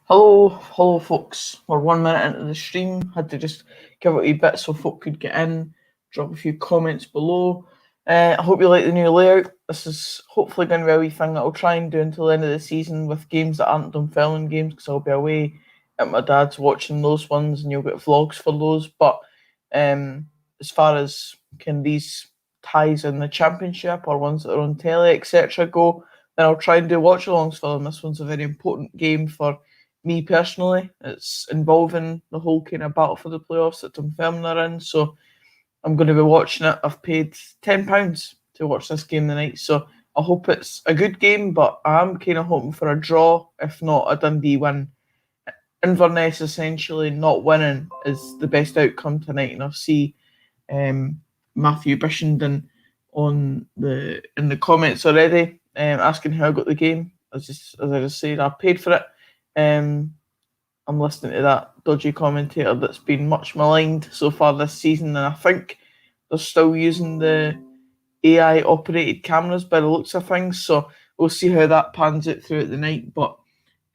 Hello, folks. We're 1 minute into the stream. Had to just give it a wee bit so folk could get in, drop a few comments below. I hope you like the new layout. This is hopefully going to be a wee thing that I'll try and do until the end of the season with games that aren't Dunfermline games, because I'll be away at my dad's watching those ones, and you'll get vlogs for those. But as far as can these ties in the championship or ones that are on telly, etc., go, then I'll try and do watch-alongs for them. This one's a very important game for me personally. It's involving the whole kind of battle for the playoffs that Dunfermline are in, so I'm going to be watching it. I've paid £10 to watch this game tonight, so I hope it's a good game, but I'm kind of hoping for a draw, if not a Dundee win. Inverness essentially not winning is the best outcome tonight, and I see Matthew Bishenden in the comments already, asking how I got the game. As I just said, I paid for it. I'm listening to that dodgy commentator that's been much maligned so far this season, and I think they're still using the AI operated cameras by the looks of things, so we'll see how that pans out throughout the night. But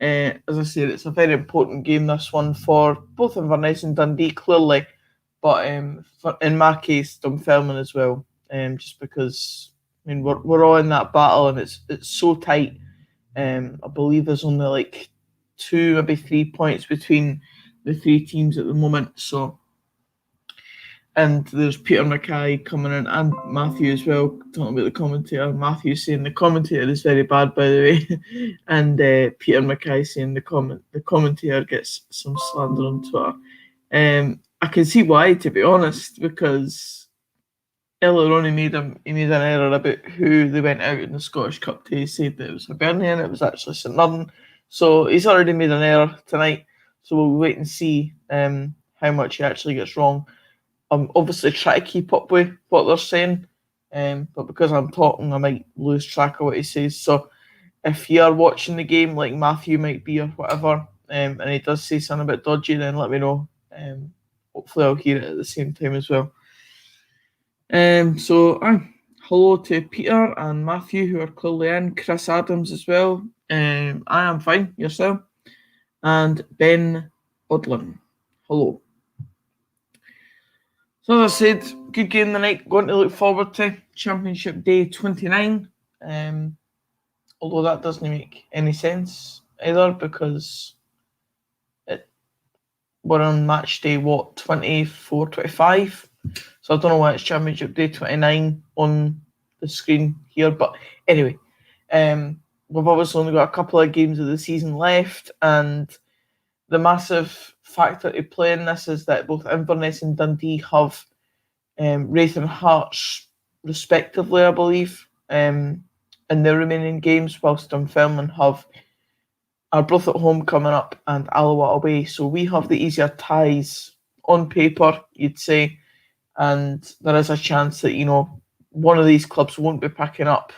as I said, it's a very important game, this one, for both Inverness and Dundee, clearly, but in my case, Dunfermline as well, just because we're all in that battle, and it's so tight. I believe there's only like 2, maybe 3 points between the three teams at the moment. So, and there's Peter Mackay coming in and Matthew as well, talking about the commentator. Matthew saying the commentator is very bad, by the way, and Peter Mackay saying the commentator gets some slander on Twitter. I can see why, to be honest, because earlier on he made an error about who they went out in the Scottish Cup to. He said that it was Hibernian, it was actually St Mirren. So he's already made an error tonight. So we'll wait and see how much he actually gets wrong. I'm obviously trying to keep up with what they're saying, but because I'm talking, I might lose track of what he says. So if you are watching the game, like Matthew might be or whatever, and he does say something a bit dodgy, then let me know. Hopefully I'll hear it at the same time as well. Hello to Peter and Matthew, who are clearly in. Chris Adams as well. I am fine. Yourself? And Ben Odlin. Hello. So as I said, good game tonight. Going to look forward to Championship Day 29. Although that doesn't make any sense either, because we're on match day 24, 25. So I don't know why it's Championship Day 29 on the screen here. But anyway, we've obviously only got a couple of games of the season left, and the massive factor to play in this is that both Inverness and Dundee have Wraith and Hearts respectively, I believe, in their remaining games, whilst Dunfermline are both at home coming up and Alloa away. So we have the easier ties on paper, you'd say, and there is a chance that, one of these clubs won't be picking up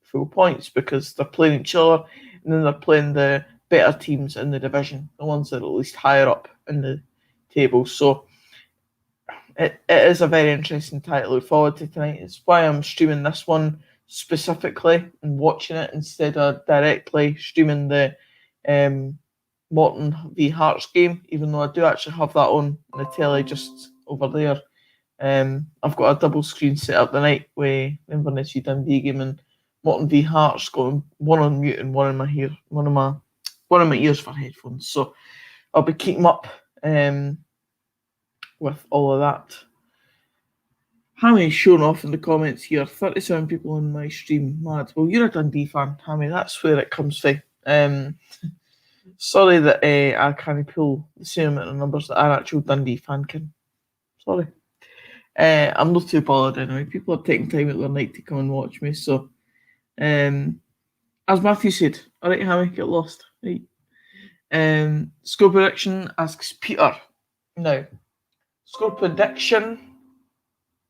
full points because they're playing each other, and then they're playing the better teams in the division, the ones that are at least higher up in the table. So it is a very interesting tie to look forward to tonight. It's why I'm streaming this one specifically and watching it instead of directly streaming the Morton v Hearts game, even though I do actually have that on the telly just over there. I've got a double screen set up tonight with Inverness v Dundee game and Morton v Hearts, got one on mute and one in my ear, one of my ears for headphones. So I'll be keeping up with all of that. Hammy showing off in the comments here. 37 people on my stream. Mad. Well, you're a Dundee fan, Hammy. That's where it comes from. Sorry that I can't pull the same amount of numbers that an actual Dundee fan can. Sorry. I'm not too bothered anyway. People are taking time out of their night to come and watch me. So, as Matthew said, all right, Hammy, get lost. Right. Score prediction asks Peter. Now, score prediction.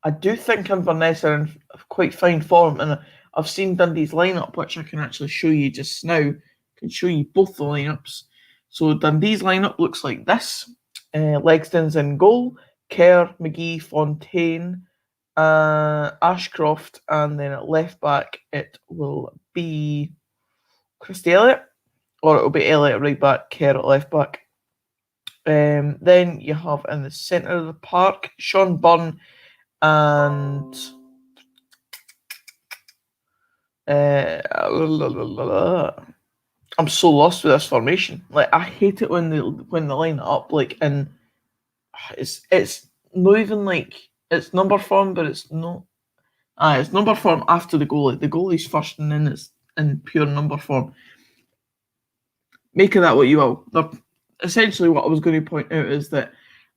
I do think Inverness are in quite fine form, and I've seen Dundee's lineup, which I can actually show you just now. I can show you both the lineups. So Dundee's lineup looks like this. Legston's in goal, Kerr, McGee, Fontaine, Ashcroft, and then at left back it will be Christy Elliott. or it'll be Elliott at right back, Kerr at left back. Then you have in the centre of the park Sean Byrne and I'm so lost with this formation. Like, I hate it when they line it up like in it's not even like it's number form, but it's not. It's number form after the goalie. The goalie's first, and then it's in pure number form. Make of that what you will. Essentially, what I was going to point out is that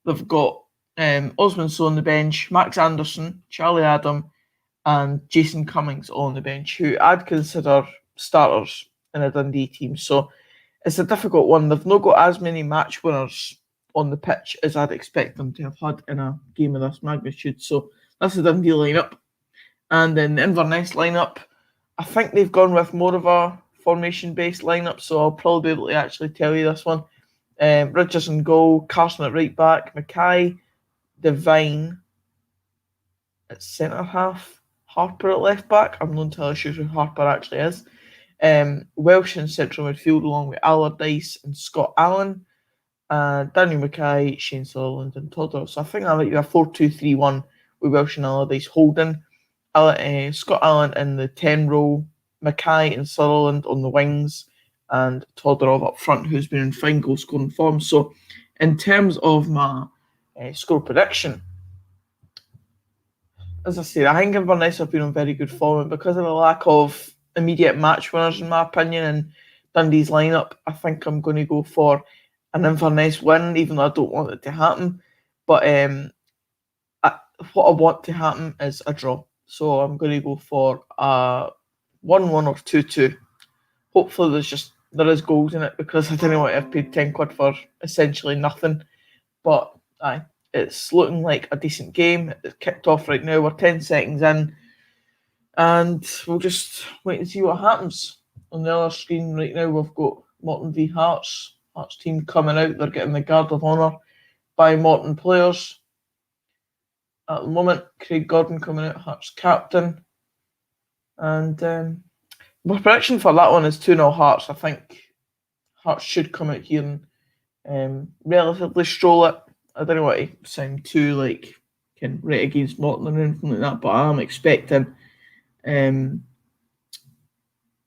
they've got Osman So on the bench, Max Anderson, Charlie Adam, and Jason Cummings on the bench, who I'd consider starters in a Dundee team. So it's a difficult one. They've not got as many match winners on the pitch as I'd expect them to have had in a game of this magnitude. So that's the Dundee lineup. And then the Inverness lineup, I think they've gone with more of a formation-based lineup, so I'll probably be able to actually tell you this one. Richards in goal, Carson at right back, Mackay, Devine at centre half, Harper at left back. I'm not entirely sure who Harper actually is. Welsh in central midfield along with Allardyce and Scott Allen, Daniel Mackay, Shane Sutherland and Todd. So I think I like you a 4-2-3-1 with Welsh and Allardyce holding. Scott Allen in the 10 role, Mackay and Sutherland on the wings, and Todorov up front, who's been in fine goal scoring form. So, in terms of my score prediction, as I said, I think Inverness have been on very good form, and because of the lack of immediate match winners, in my opinion, in Dundee's lineup, I think I'm going to go for an Inverness win, even though I don't want it to happen. But what I want to happen is a draw. So I'm going to go for a 1-1 or 2-2. Hopefully there is goals in it, because I didn't want to have paid 10 quid for essentially nothing. But it's looking like a decent game. It's kicked off right now. We're 10 seconds in. And we'll just wait and see what happens. On the other screen right now, we've got Morton v Hearts. Hearts team coming out. They're getting the Guard of Honour by Morton players. At the moment, Craig Gordon coming out, Hearts captain. And my prediction for that one is 2-0 Hearts. I think Hearts should come out here and relatively stroll it. I don't want to sound too right against Morton or anything like that, but I'm expecting I'm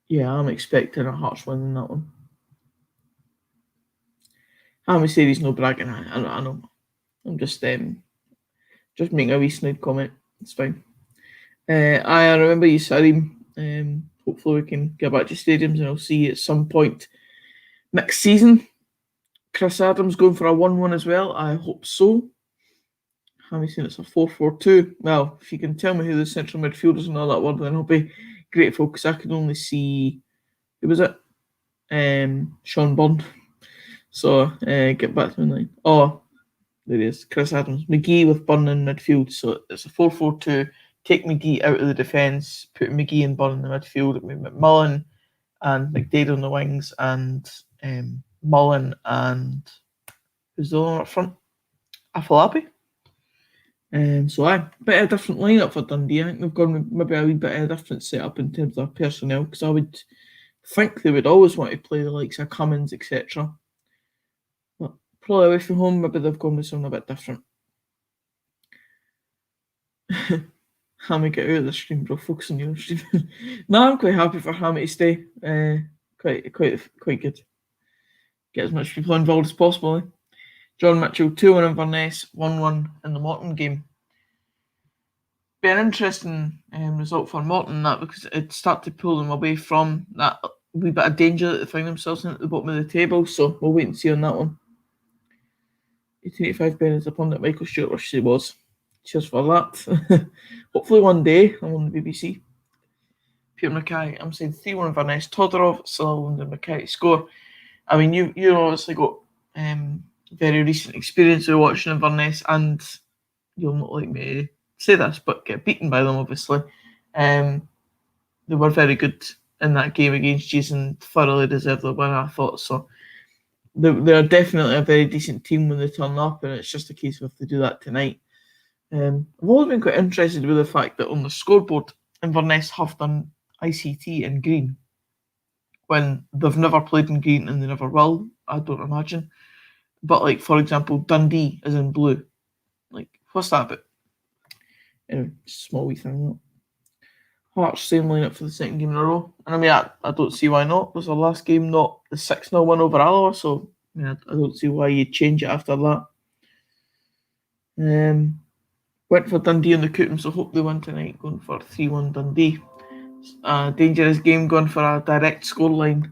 expecting a Hearts win in that one. How many say he's no bragging? I know. I'm just making a wee snide comment. It's fine. I remember you said him. Hopefully we can get back to stadiums, and I'll see you at some point next season. Chris Adams going for a 1-1 as well. I hope so. Have you seen it's a 4-4-2? Well, if you can tell me who the central midfielders and all that were, then I'll be grateful, because I could only see, who was it? Sean Byrne. So get back to me line. Oh, there he is, Chris Adams. McGee with Byrne in midfield. So it's a 4-4-2. Take McGee out of the defence, put McGee and Byrne in the midfield, with McMullen and McDaid on the wings, and Mullen and who's the one up front? Afolabi. So a bit of a different lineup for Dundee. I think they've gone with maybe a wee bit of a different setup in terms of personnel, because I would think they would always want to play the likes of Cummins, etc. But probably away from home, maybe they've gone with something a bit different. Hammy, get out of the stream, bro. Focus on your stream. No, I'm quite happy for Hammy to stay. Quite good. Get as much people involved as possible. Eh? John Mitchell, 2-1 Inverness, 1-1 in the Morton game. Be an interesting result for Morton, that, because it started to pull them away from that wee bit of danger that they find themselves in at the bottom of the table. So we'll wait and see on that one. 1885 Ben is a pundit. Michael Stewart wish he was. Cheers for that. Hopefully one day I'm on the BBC. Peter Mackay, I'm saying 3-1 Inverness. Todorov, Sutherland and Mackay score. I mean, you obviously got very recent experience of watching Inverness, and you'll not like me to say this, but get beaten by them, obviously. They were very good in that game against Jason, thoroughly deserved the win, I thought. So they're definitely a very decent team when they turn up, and it's just a case of if they do that tonight. I've always been quite interested with the fact that on the scoreboard, Inverness have done ICT in green, when they've never played in green and they never will, I don't imagine. But, like, for example, Dundee is in blue. Like, what's that about? Anyway, small wee thing. Hearts same lineup for the second game in a row. And I mean, I don't see why not. Was the last game not the 6-0 win over Alloa? So, I mean, I don't see why you'd change it after that. Went for Dundee in the Cootum, so hope they win tonight, going for 3-1 Dundee. Dangerous game, going for a direct scoreline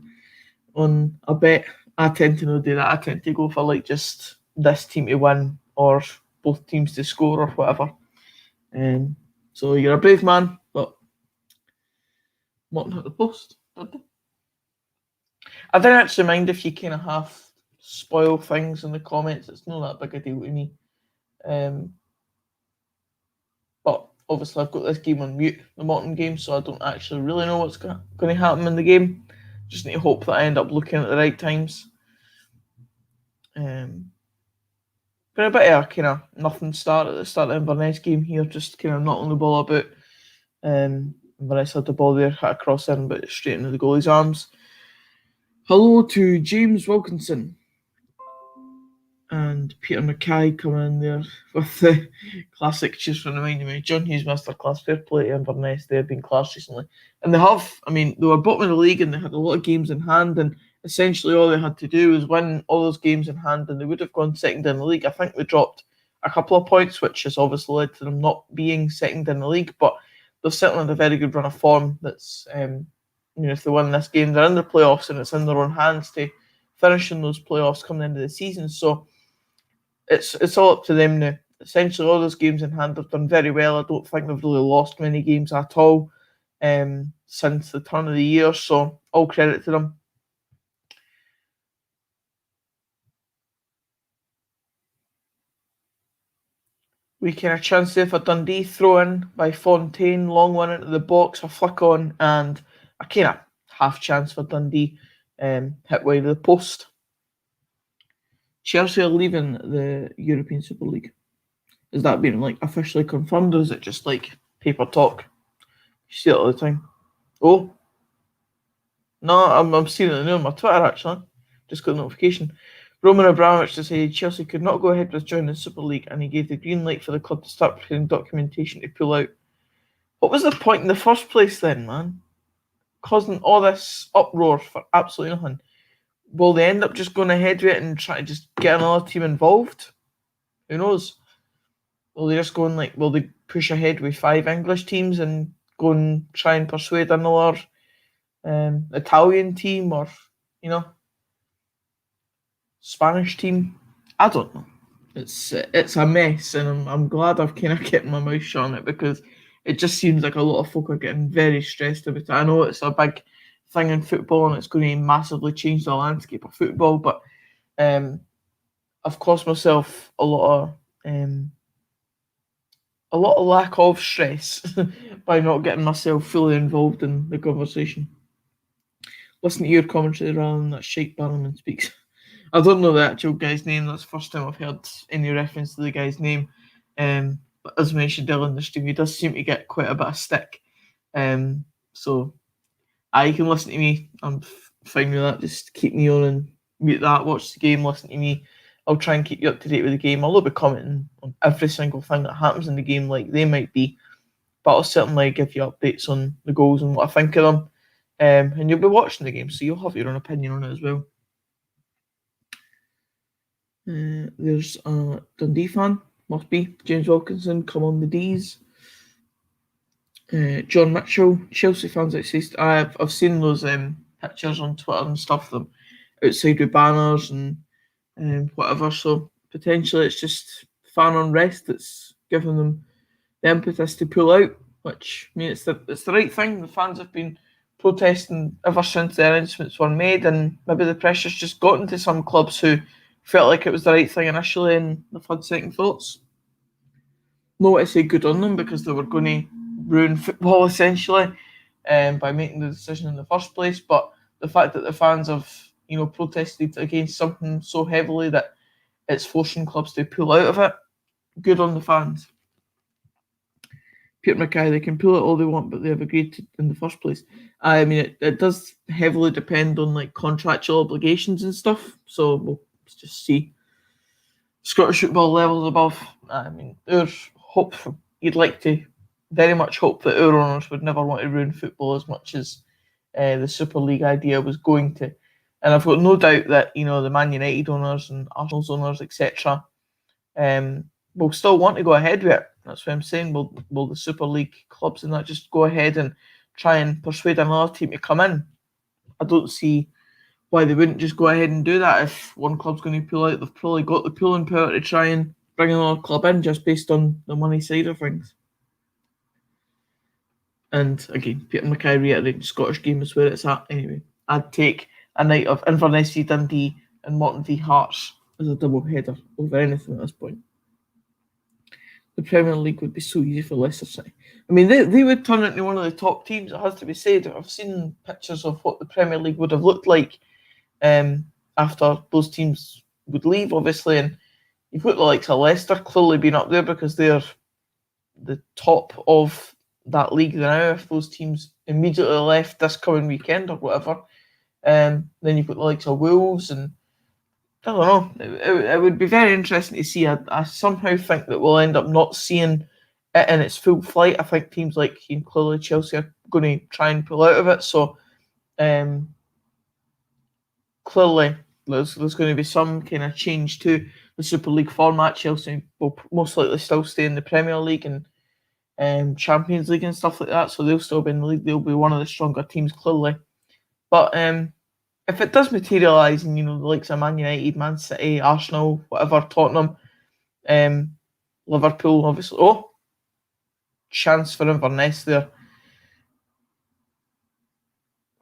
on a bet. I tend to not do that. I tend to go for like just this team to win or both teams to score or whatever. So you're a brave man, but not at the post. I don't actually mind if you kind of half spoil things in the comments. It's not that big a deal to me. But obviously I've got this game on mute, the Morton game, so I don't actually really know what's going to happen in the game. Just need to hope that I end up looking at the right times. Been a bit of a kind of nothing start at the start of the Inverness game here, just kind of knocking the ball about. Inverness had the ball there, hit a cross in, but straight into the goalie's arms. Hello to James Wilkinson and Peter Mackay coming in there with the classic, just reminding me, John Hughes Masterclass, fair play to Inverness. They've been class recently. And they have, I mean, they were bottom of the league and they had a lot of games in hand, and essentially all they had to do was win all those games in hand and they would have gone second in the league. I think they dropped a couple of points, which has obviously led to them not being second in the league, but they've certainly had a very good run of form. That's, if they win this game, they're in the playoffs and it's in their own hands to finish in those playoffs coming into the season. So it's all up to them now. Essentially, all those games in hand have done very well. I don't think they've really lost many games at all since the turn of the year. So all credit to them. We can a chance there for Dundee, throw in by Fontaine, long one into the box, a flick on, and a kind of half chance for Dundee, hit wide of the post. Chelsea are leaving the European Super League. Is that being like officially confirmed, or is it just like paper talk? You see it all the time. Oh, no, I'm seeing it now on my Twitter actually. Just got a notification. Roman Abramovich decided Chelsea could not go ahead with joining the Super League, and he gave the green light for the club to start preparing documentation to pull out. What was the point in the first place then, man? Causing all this uproar for absolutely nothing. Will they end up just going ahead with it and try to just get another team involved? Who knows? Will they just go and will they push ahead with 5 English teams and go and try and persuade another Italian team or, Spanish team? I don't know. It's a mess, and I'm glad I've kind of kept my mouth shut on it because it just seems like a lot of folk are getting very stressed about it. I know it's a big thing in football and it's going to massively change the landscape of football, but I've caused myself a lot of lack of stress by not getting myself fully involved in the conversation. Listen to your commentary rather than that shite Bannerman speaks. I don't know the actual guy's name. That's the first time I've heard any reference to the guy's name. But as mentioned earlier in the stream, he does seem to get quite a bit of stick. So you can listen to me. I'm fine with that. Just keep me on and mute that. Watch the game. Listen to me. I'll try and keep you up to date with the game. I'll not be commenting on every single thing that happens in the game like they might be, but I'll certainly give you updates on the goals and what I think of them. And you'll be watching the game, so you'll have your own opinion on it as well. There's a Dundee fan, must be James Wilkinson. Come on the D's. John Mitchell, Chelsea fans exist. I've seen those pictures on Twitter and stuff. Them outside with banners and whatever. So potentially it's just fan unrest that's giving them the impetus to pull out. Which I mean, it's the right thing. The fans have been protesting ever since the announcements were made, and maybe the pressure's just gotten to some clubs who felt like it was the right thing initially and they've had second thoughts. No to say good on them because they were going to ruin football essentially by making the decision in the first place, but the fact that the fans have protested against something so heavily that it's forcing clubs to pull out of it, good on the fans. Peter Mackay, they can pull it all they want, but they have agreed to in the first place. I mean, it does heavily depend on like contractual obligations and stuff. So we'll just see. Scottish football levels above. I mean, there's hope. You'd like to very much hope that our owners would never want to ruin football as much as the Super League idea was going to. And I've got no doubt that the Man United owners and Arsenal's owners, etc., will still want to go ahead with it. That's what I'm saying. Will the Super League clubs and that just go ahead and try and persuade another team to come in? I don't see why they wouldn't just go ahead and do that. If one club's going to pull out, they've probably got the pulling power to try and bring another club in just based on the money side of things. And again, Peter Mackay reiterating Scottish game is where it's at. Anyway, I'd take a night of Inverness v Dundee and Morton v Hearts as a double header over anything at this point. The Premier League would be so easy for Leicester City. I mean, they would turn into one of the top teams, it has to be said. I've seen pictures of what the Premier League would have looked like after those teams would leave, obviously. And you've got the likes of Leicester clearly being up there because they're the top of that league now. If those teams immediately left this coming weekend or whatever, then you've got the likes of Wolves and I don't know. It would be very interesting to see. I somehow think that we'll end up not seeing it in its full flight. I think teams like clearly Chelsea are going to try and pull out of it. So clearly there's going to be some kind of change to the Super League format. Chelsea will most likely still stay in the Premier League and Champions League and stuff like that. So they'll still be in the league. They'll be one of the stronger teams clearly. But if it does materialise and, the likes of Man United, Man City, Arsenal, whatever, Tottenham, Liverpool, obviously. Oh, chance for Inverness there.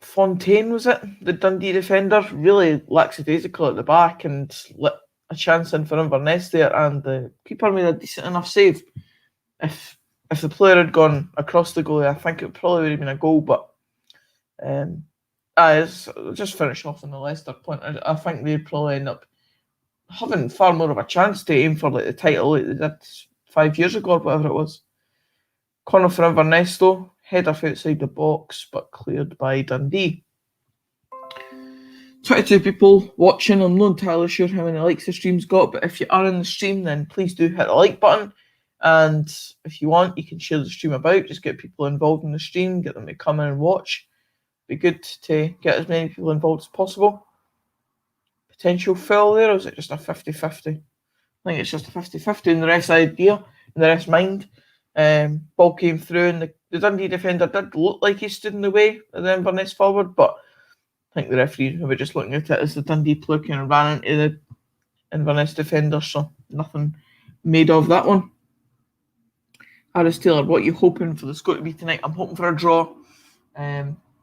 Fontaine, was it? The Dundee defender, really lackadaisical at the back and let a chance in for Inverness there. And the keeper made a decent enough save. If the player had gone across the goalie, I think it probably would have been a goal, but just finishing off on the Leicester point, I think they'd probably end up having far more of a chance to aim for like the title like they did 5 years ago or whatever it was. Corner for Inverness though, head off outside the box but cleared by Dundee. 22 people watching. I'm not entirely sure how many likes the stream's got, but if you are in the stream then please do hit the like button, and if you want you can share the stream about, just get people involved in the stream, get them to come in and watch. Be good to get as many people involved as possible. Potential foul there, or is it just a 50-50? I think it's just a 50-50 in the ref's idea, in the ref's mind. Ball came through and the Dundee defender did look like he stood in the way of the Inverness forward, but I think the referee were just looking at it as the Dundee player kind of ran into the Inverness defender, so nothing made of that one. Harris Taylor, what are you hoping for the score to be tonight? I'm hoping for a draw.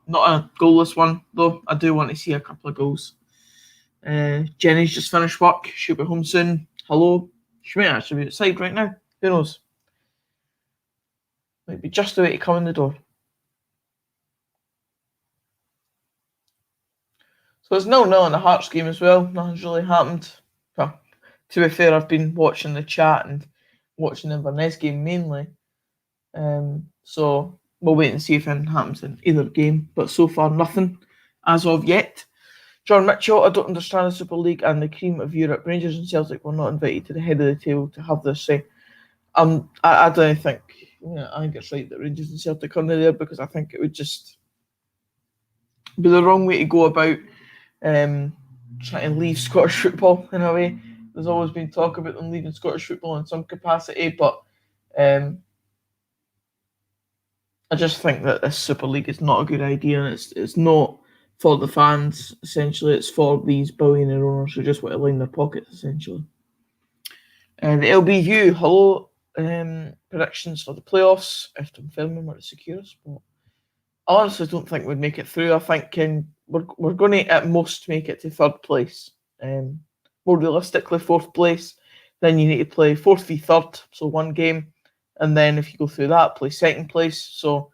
Not a goalless one, though. I do want to see a couple of goals. Jenny's just finished work. She'll be home soon. Hello. She might actually be outside right now. Who knows? Might be just the way to come in the door. So it's 0-0 in the Hearts game as well. Nothing's really happened. Well, to be fair, I've been watching the chat and watching the Inverness game mainly. So we'll wait and see if anything happens in either game. But so far, nothing as of yet. John Mitchell, I don't understand the Super League and the cream of Europe. Rangers and Celtic were not invited to the head of the table to have this say. I don't think. I think it's right that Rangers and Celtic are there because I think it would just be the wrong way to go about trying to leave Scottish football in a way. There's always been talk about them leaving Scottish football in some capacity, but I just think that this Super League is not a good idea, and it's not for the fans, essentially. It's for these billionaire owners who just want to line their pockets, essentially. The LBU, hello. Predictions for the playoffs. If Dunfermline were to secure a spot, I honestly don't think we'd make it through. I think we're going to at most make it to third place. More realistically, fourth place. Then you need to play fourth v third, so one game, and then if you go through that, play second place. So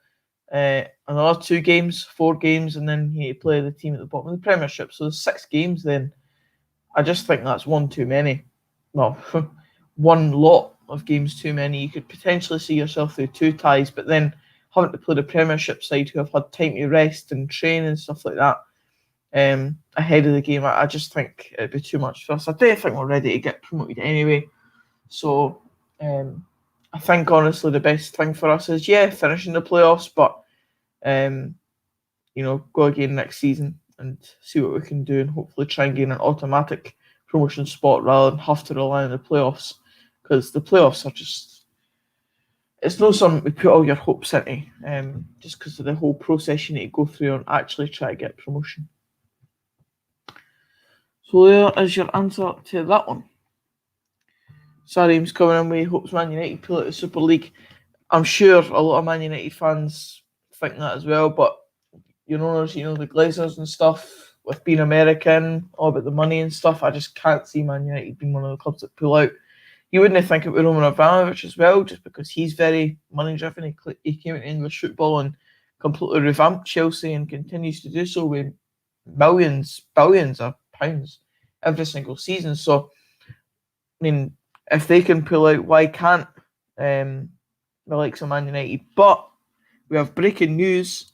another 2 games, 4 games, and then you need to play the team at the bottom of the Premiership. So there's 6 games. Then I just think that's one too many. Well, one lot of games too many. You could potentially see yourself through 2 ties, but then having to play the Premiership side who have had time to rest and train and stuff like that ahead of the game, I just think it'd be too much for us. I do think we're ready to get promoted anyway. So I think honestly the best thing for us is finishing the playoffs, but go again next season and see what we can do and hopefully try and gain an automatic promotion spot rather than have to rely on the playoffs, because the playoffs are just, it's not something we put all your hopes into, just because of the whole process you need to go through and actually try to get promotion. So there is your answer to that one. Sarim's coming in with hopes Man United pull out the Super League. I'm sure a lot of Man United fans think that as well, but the Glazers and stuff, with being American, all about the money and stuff, I just can't see Man United being one of the clubs that pull out. You wouldn't think it with Roman Abramovich as well, just because he's very money driven. He came into English football and completely revamped Chelsea and continues to do so with billions of pounds every single season. So, I mean, if they can pull out, why can't the likes of Man United? But we have breaking news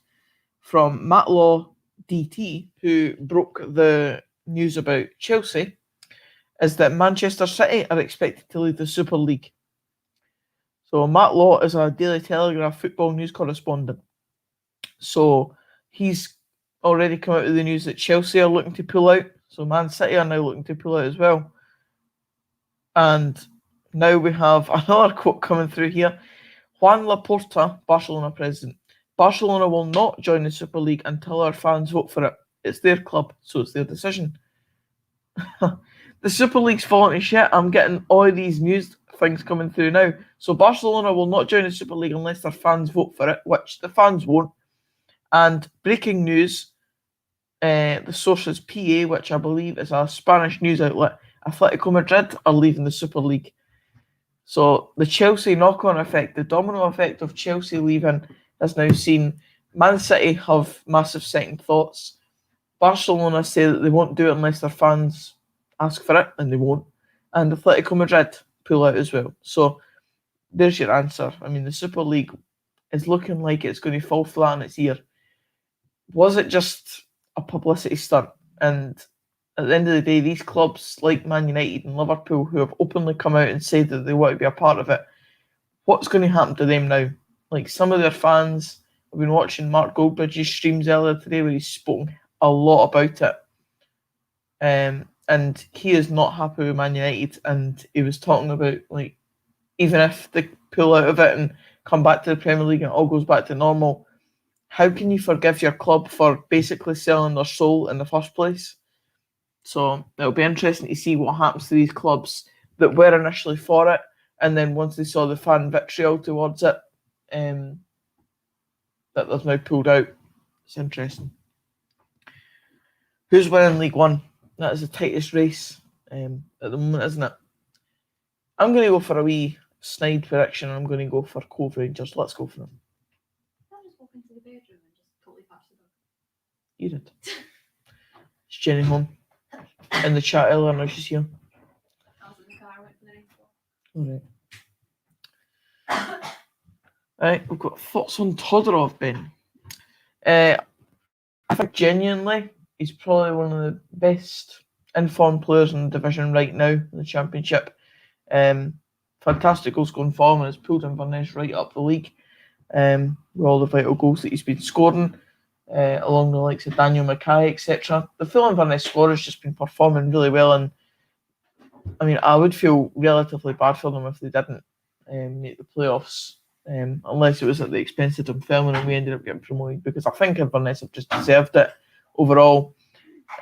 from Matt Law DT, who broke the news about Chelsea, is that Manchester City are expected to lead the Super League. So Matt Law is a Daily Telegraph football news correspondent. So he's already come out with the news that Chelsea are looking to pull out. So Man City are now looking to pull out as well. And now we have another quote coming through here. Juan Laporta, Barcelona president. Barcelona will not join the Super League until our fans vote for it. It's their club, so it's their decision. The Super League's falling to shit. I'm getting all these news things coming through now. So Barcelona will not join the Super League unless their fans vote for it, which the fans won't. And breaking news, the source is PA, which I believe is a Spanish news outlet. Atletico Madrid are leaving the Super League. So the Chelsea knock-on effect, the domino effect of Chelsea leaving, has now seen Man City have massive second thoughts. Barcelona say that they won't do it unless their fans ask for it, and they won't. And Atletico Madrid pull out as well. So there's your answer. I mean, the Super League is looking like it's going to fall flat on its ear. Was it just a publicity stunt? And at the end of the day, these clubs like Man United and Liverpool, who have openly come out and said that they want to be a part of it, what's going to happen to them now? Like, some of their fans, I've been watching Mark Goldbridge's streams earlier today where he's spoken a lot about it. And he is not happy with Man United, and he was talking about, like, even if they pull out of it and come back to the Premier League and it all goes back to normal, how can you forgive your club for basically selling their soul in the first place? So it'll be interesting to see what happens to these clubs that were initially for it, and then once they saw the fan vitriol towards it, that they've now pulled out. It's interesting. Who's winning League One? That is the tightest race at the moment, isn't it? I'm going to go for a wee snide prediction. I'm going to go for Cove Rangers. Let's go for them. I just walk into the bedroom and just totally patch the dog. You did. It's Jenny home. In the chat earlier, now she's here. I was in the car, went for the next one. Alright. Right, we've got thoughts on Todorov, Ben. I think genuinely he's probably one of the best informed players in the division right now in the Championship. Fantastic goal scoring form and has pulled Inverness right up the league with all the vital goals that he's been scoring, along the likes of Daniel Mackay, etc. The full Inverness squad has just been performing really well, and I mean, I would feel relatively bad for them if they didn't make the playoffs, unless it was at the expense of Dunfermline and we ended up getting promoted, because I think Inverness have just deserved it overall.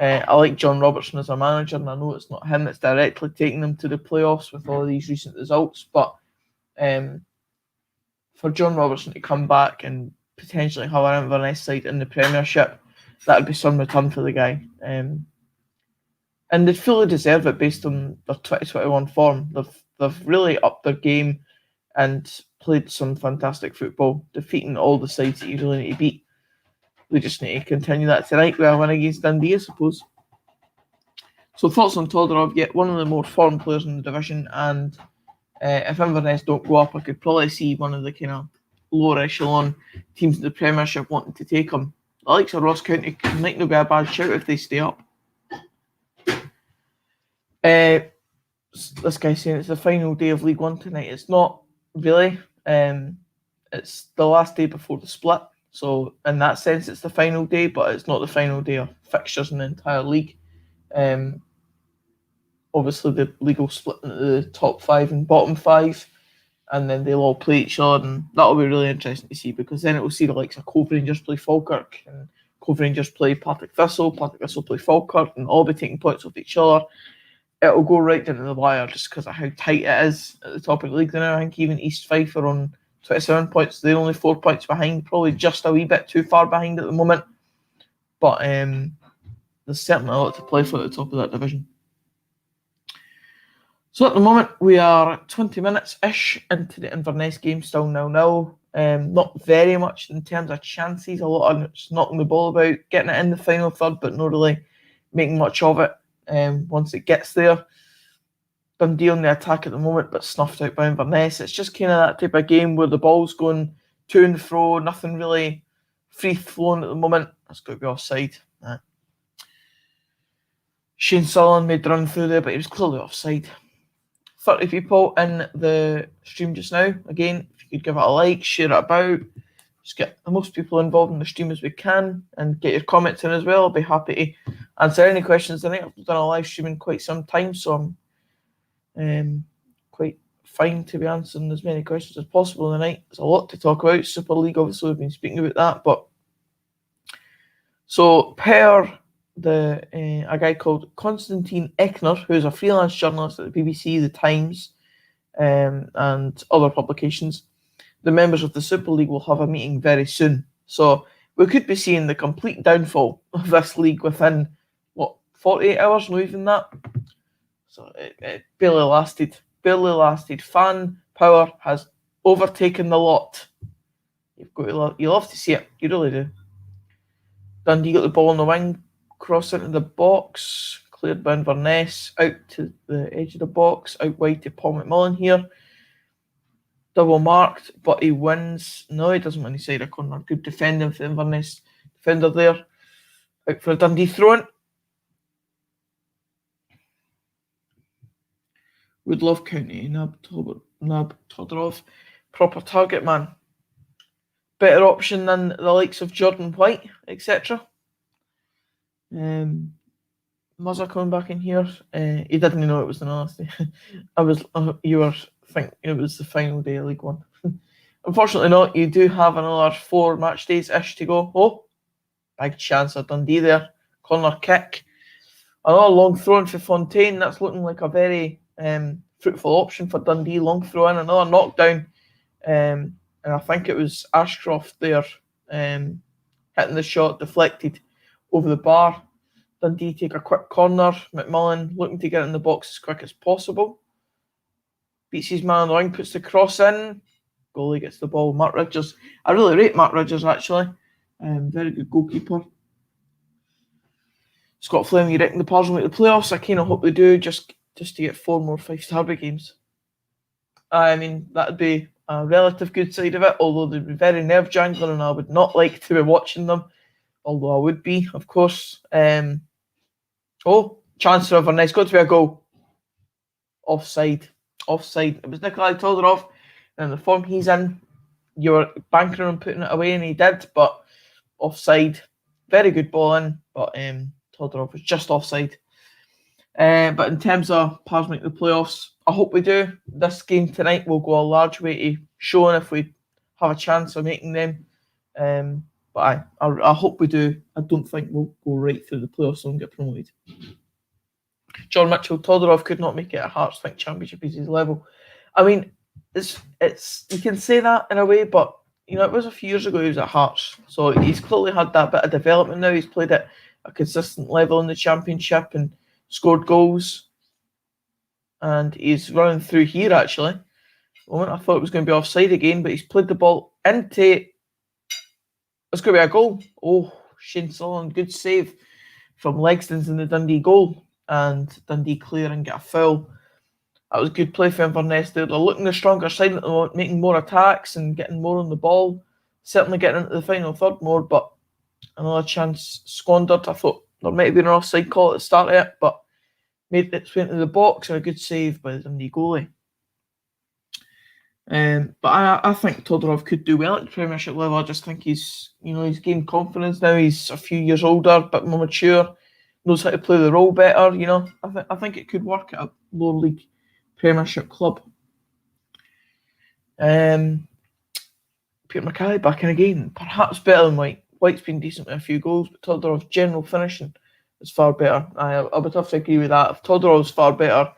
I like John Robertson as a manager, and I know it's not him that's directly taking them to the playoffs with all of these recent results, but for John Robertson to come back and potentially have an Inverness side in the Premiership, that would be some return for the guy. And they'd fully deserve it based on their 2021 form. They've really upped their game and played some fantastic football, defeating all the sides that you really need to beat. We just need to continue that tonight with a win against Dundee, I suppose. So thoughts on Todorov? Yet one of the more formed players in the division, and If Inverness don't go up, I could probably see one of the kind of lower echelon teams in the Premiership wanting to take them. The likes of Ross County might not be a bad shout if they stay up. This guy's saying it's the final day of League One tonight. It's not really. It's the last day before the split. So in that sense, it's the final day, but it's not the final day of fixtures in the entire league. Obviously, the league will split into the top 5 and bottom 5, and then they'll all play each other, and that'll be really interesting to see, because then it will see the likes of Cove Rangers play Falkirk, and Cove Rangers play Partick Thistle play Falkirk, and all be taking points off each other. It'll go right down to the wire just because of how tight it is at the top of the league now. I think even East Fife are on 27 points. They're only 4 points behind, probably just a wee bit too far behind at the moment. But there's certainly a lot to play for at the top of that division. So at the moment, we are 20 minutes-ish into the Inverness game, still 0-0. Not very much in terms of chances. A lot of it's knocking the ball about, getting it in the final third, but not really making much of it once it gets there. Dundee on the attack at the moment, but snuffed out by Inverness. It's just kind of that type of game where the ball's going to and fro, nothing really free-flowing at the moment. That's got to be offside. Shane Sutherland made the run through there, but he was clearly offside. 30 people in the stream just now. Again, if you could give it a like, share it about, just get the most people involved in the stream as we can, and get your comments in as well. I'll be happy to answer any questions tonight. I've done a live stream in quite some time, so I'm quite fine to be answering as many questions as possible tonight. There's a lot to talk about. Super League, obviously, we've been speaking about that, but so per a guy called Konstantin Eckner, who's a freelance journalist at the BBC, the Times, and other publications, the members of the Super League will have a meeting very soon. So we could be seeing the complete downfall of this league within, 48 hours, not even that. So it barely lasted. Fan power has overtaken the lot. You love to see it. You really do. Dundee got the ball on the wing, cross into the box, cleared by Inverness, out to the edge of the box, out wide to Paul McMullen here. Double marked, but he wins. No, he doesn't win. He side a corner. Good defending for the Inverness defender there. Out for a Dundee throw-in. Would love County. Nab Todorov. Proper target man. Better option than the likes of Jordan White, etc. Muzza coming back in here. He didn't know it was the last day. You were thinking it was the final day of League One. Unfortunately not. You do have another 4 match days-ish to go. Oh, big chance of Dundee there. Corner kick. Another long throw in for Fontaine. That's looking like a very fruitful option for Dundee. Long throw in. Another knockdown. And I think it was Ashcroft there hitting the shot, deflected over the bar. Dundee take a quick corner. McMullen looking to get in the box as quick as possible. Beats his man on the wing, puts the cross in. Goalie gets the ball. Mark Ridgers. I really rate Mark Ridgers, actually. Very good goalkeeper. Scott Fleming, you reckon the Pars will make the playoffs? I kind of hope they do, just to get 4 more 5-star games. I mean, that would be a relative good side of it, although they'd be very nerve-jangling and I would not like to be watching them, although I would be, of course. Chance for Inverness. Got to be a goal. Offside. It was Nikolai Todorov, and the form he's in, you were banking on putting it away, and he did, but offside. Very good ball in, but Todorov was just offside. But in terms of Pars making the playoffs, I hope we do. This game tonight will go a large way to showing if we have a chance of making them. But I hope we do. I don't think we'll go right through the playoffs and get promoted. John Mitchell, Todorov could not make it at Hearts. Think Championship is his level. I mean, it's you can say that in a way, but it was a few years ago he was at Hearts, so he's clearly had that bit of development now. He's played at a consistent level in the Championship and scored goals, and he's running through here actually. I thought it was going to be offside again, but he's played the ball into. It's going to be a goal. Oh, Shane Sutherland, good save from Legstons in the Dundee goal, and Dundee clear and get a foul. that was good play for Inverness. They're looking the stronger side at the moment, making more attacks and getting more on the ball. Certainly getting into the final third more, but another chance squandered. I thought there might have been an offside call at the start of it, but made its way into the box and a good save by the Dundee goalie. But I think Todorov could do well at the Premiership level. I just think he's gained confidence now. He's a few years older, a bit more mature, knows how to play the role better. I think it could work at a lower league Premiership club. Peter Mackay back in again, perhaps better than White. White's been decent with a few goals, but Todorov's general finishing is far better. I would have to agree with that. If Todorov's far better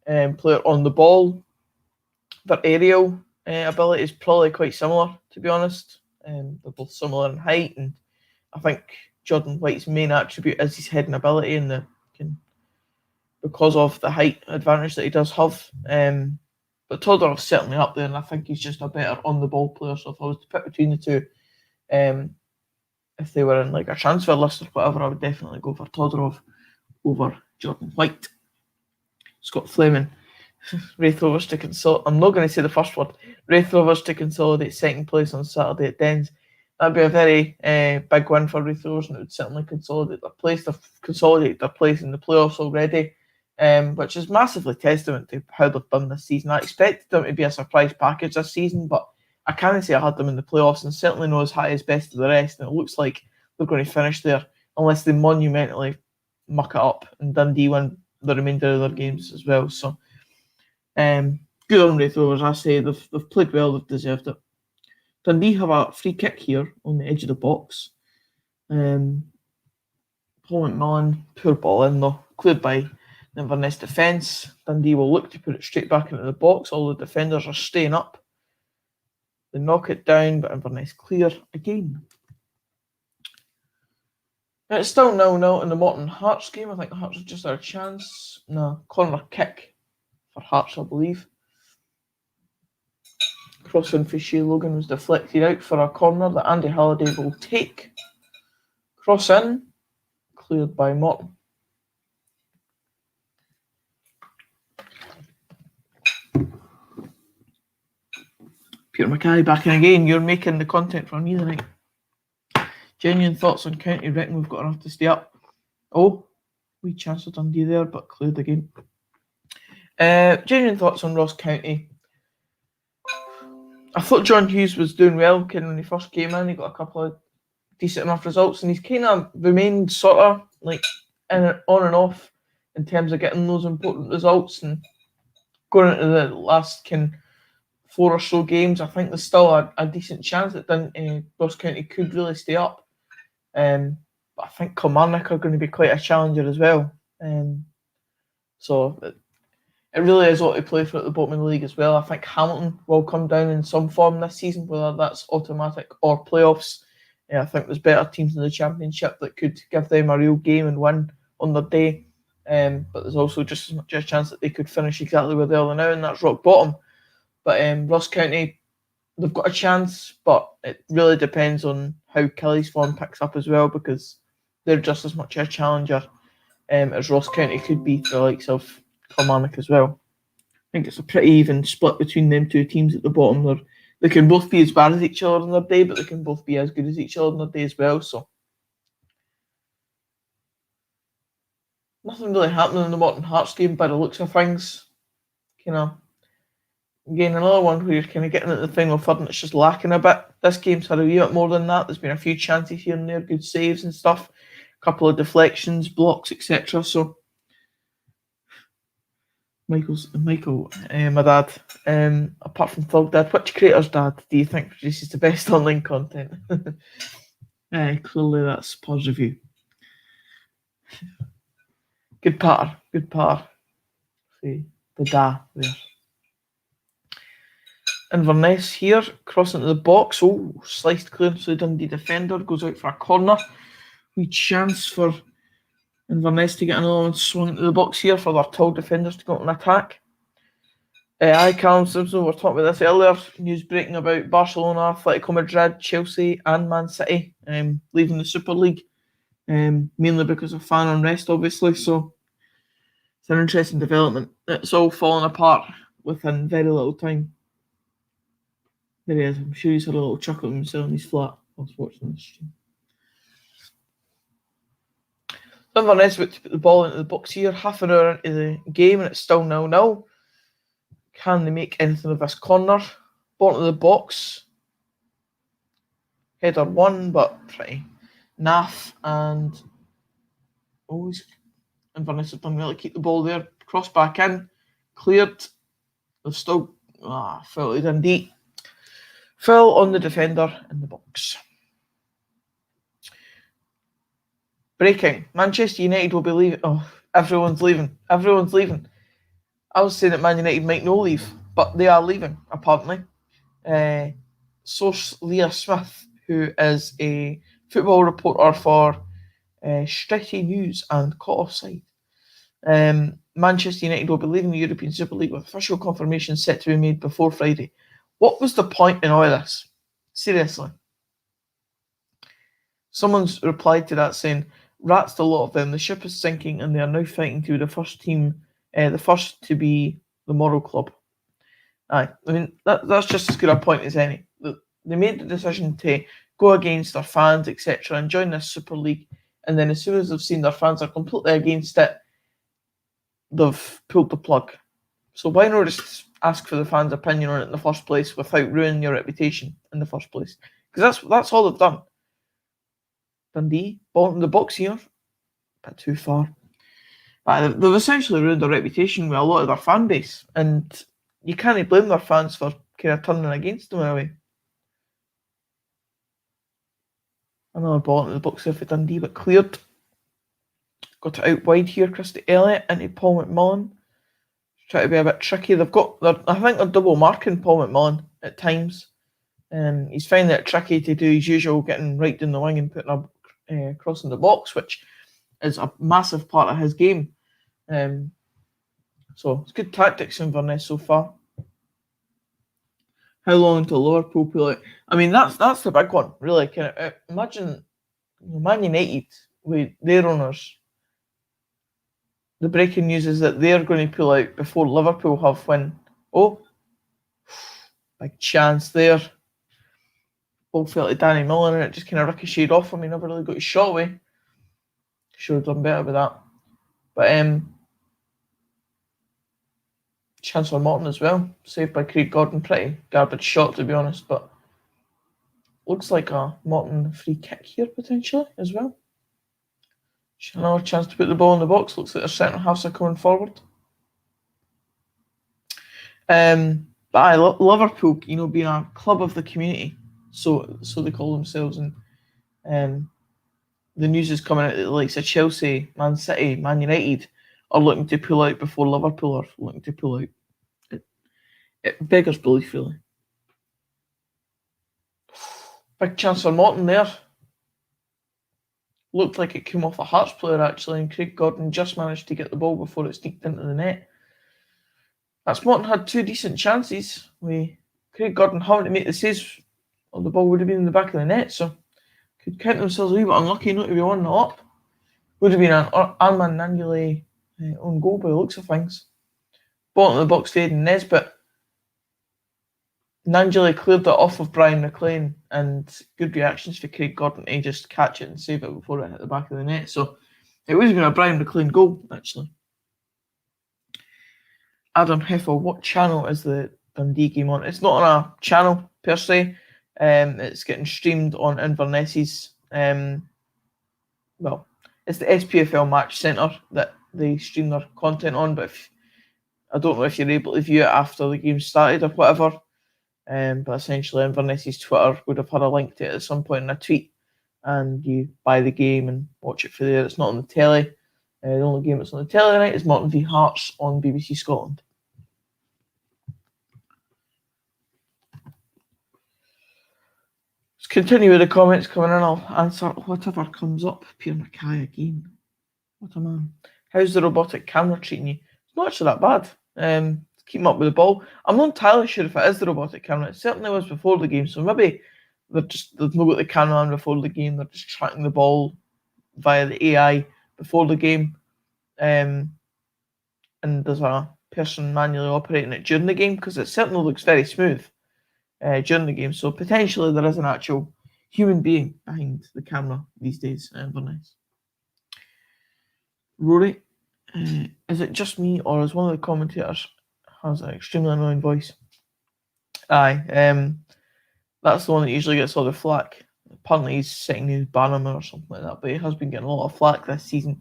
player on the ball, their aerial ability is probably quite similar, to be honest. They're both similar in height, and I think Jordan White's main attribute is his heading ability, and because of the height advantage that he does have. But Todorov's certainly up there, and I think he's just a better on-the-ball player. So if I was to pick between the two, if they were in like a transfer list or whatever, I would definitely go for Todorov over Jordan White. Scott Fleming, Wraith Rovers to consolidate. I'm not going to say the first word. Wraith Rovers to consolidate second place on Saturday at Dens. That'd be a very big win for Wraith Rovers, and it would certainly consolidate their place. They've consolidated their place in the playoffs already. Which is massively testament to how they've done this season. I expected them to be a surprise package this season, but I can't say I had them in the playoffs, and certainly not as high as best of the rest. And it looks like they're going to finish there unless they monumentally muck it up and Dundee win the remainder of their games as well. So, good on Wraith Rovers. I say they've played well. They've deserved it. Dundee have a free kick here on the edge of the box. Paul McMillan, poor ball in though, cleared by the Inverness defence. Dundee will look to put it straight back into the box. All the defenders are staying up. They knock it down, but Inverness clear again. It's still 0-0 in the Morton Hearts game. I think Hearts have just had a chance. No, corner kick for Hearts, I believe. Crossing for Shea Logan was deflected out for a corner that Andy Halliday will take. Cross in, cleared by Morton. Peter Mackay back in again. You're making the content for me tonight. Genuine thoughts on County. Reckon we've got enough to stay up. Oh, wee chance of Dundee there, but cleared again. Genuine thoughts on Ross County. I thought John Hughes was doing well when he first came in. He got a couple of decent enough results, and he's kind of remained sort of like on and off in terms of getting those important results. And going into the last 4 or so games, I think there's still a decent chance that Ross County could really stay up. But I think Kilmarnock are going to be quite a challenger as well. So it really is what to play for at the bottom of the league as well. I think Hamilton will come down in some form this season, whether that's automatic or playoffs. I think there's better teams in the Championship that could give them a real game and win on their day. But there's also just as much a chance that they could finish exactly where they are now, and that's rock bottom. But Ross County, they've got a chance, but it really depends on how Kelly's form picks up as well, because they're just as much a challenger as Ross County could be for the likes of Kilmarnock as well. I think it's a pretty even split between them two teams at the bottom. They can both be as bad as each other on their day, but they can both be as good as each other on their day as well. So nothing really happening in the Morton Hearts game by the looks of things. Again, another one where you're kind of getting at the final third and it's just lacking a bit. This game's had a wee bit more than that. There's been a few chances here and there, good saves and stuff, a couple of deflections, blocks, etc. So, Michael, my dad, apart from Thug Dad, which creator's dad do you think produces the best online content? Clearly that's Pause Review. Good par. See, the da there. Inverness here, crossing into the box. Oh, sliced clearance to the Dundee defender, goes out for a corner. Wee chance for Inverness to get another one swung into the box here for their tall defenders to go on attack. Callum Simpson, we were talking about this earlier. News breaking about Barcelona, Atletico Madrid, Chelsea, and Man City leaving the Super League, mainly because of fan unrest, obviously. So It's an interesting development. It's all falling apart within very little time. There he is. I'm sure he's had a little chuckle at himself in his flat whilst watching the stream. Inverness about to put the ball into the box here. Half an hour into the game and it's still 0-0. Can they make anything of this corner? Bottom of the box. Header one, but pretty naff. And always Inverness have done well to keep the ball there. Cross back in. Cleared. They've still foul to Dundee. Foul on the defender in the box. Breaking. Manchester United will be leaving. Oh, everyone's leaving. Everyone's leaving. I was saying that Man United might not leave, but they are leaving, apparently. Source Leah Smith, who is a football reporter for Stretty News and Caught Offside. Manchester United will be leaving the European Super League with official confirmation set to be made before Friday. What was the point in all this? Seriously. Someone's replied to that saying, "Rats, a lot of them. The ship is sinking and they are now fighting to be the first team, the first to be the moral club." Aye, I mean, that's just as good a point as any. They made the decision to go against their fans, etc., and join this Super League. And then as soon as they've seen their fans are completely against it, they've pulled the plug. So why not just ask for the fans' opinion on it in the first place without ruining your reputation in the first place? Because that's all they've done. Dundee, bottom of the box here, a bit too far. But they've essentially ruined their reputation with a lot of their fan base, and you can't blame their fans for kind of turning against them in a way. Another ball into the box there for Dundee, but cleared. Got it out wide here, Christy Elliott into Paul McMullen. Try to be a bit tricky. I think they're double marking Paul McMullen at times. He's finding it tricky to do his usual getting right down the wing and putting a cross in the box, which is a massive part of his game. So it's good tactics in Inverness so far. How long until Liverpool pull it? I mean, that's the big one, really. Imagine Man United with their owners. The breaking news is that they're going to pull out before Liverpool have when. Oh, big chance there. Ball fell to Danny Miller and it just kind of ricocheted off him. He never really got his shot away. Should have done better with that. But chance for Morton as well. Saved by Craig Gordon. Pretty garbage shot, to be honest. But looks like a Morton free kick here potentially as well. Another chance to put the ball in the box. Looks like their centre halves are coming forward. But Liverpool, being a club of the community, so they call themselves, and the news is coming out that the likes of Chelsea, Man City, Man United are looking to pull out before Liverpool are looking to pull out. It beggars belief, really. Big chance for Morton there. Looked like it came off a Hearts player, actually, and Craig Gordon just managed to get the ball before it sneaked into the net. That's Morton had two decent chances. With Craig Gordon having to make the saves, or the ball would have been in the back of the net, so could count themselves a wee bit unlucky not to be 1-0 up. Would have been an Armand Nangule own goal by the looks of things. Bottom of the box to Aidan Nesbitt. Nangeli cleared it off of Brian McLean, and good reactions for Craig Gordon to just catch it and save it before it hit the back of the net. So it would have been a Brian McLean goal, actually. Adam Heffel, what channel is the Dundee game on? It's not on a channel per se. It's getting streamed on Inverness's. It's the SPFL Match Centre that they stream their content on, but I don't know if you're able to view it after the game started or whatever. But essentially Inverness's Twitter would have had a link to it at some point in a tweet, and you buy the game and watch it for there. It's not on the telly. The only game that's on the telly tonight is Morton v Hearts on BBC Scotland. Let's continue with the comments coming in. I'll answer whatever comes up. Pierre Mackay again. What a man. How's the robotic camera treating you? It's not actually that bad. Keep up with the ball. I'm not entirely sure if it is the robotic camera. It certainly was before the game, so maybe they've not got the camera on before the game. They're just tracking the ball via the AI before the game. and there's a person manually operating it during the game, because it certainly looks very smooth during the game. So potentially there is an actual human being behind the camera these days in Inverness. Rory, is it just me, or is one of the commentators has an extremely annoying voice? Aye, that's the one that usually gets all the flack. Apparently he's sitting in Bannerman or something like that, but he has been getting a lot of flack this season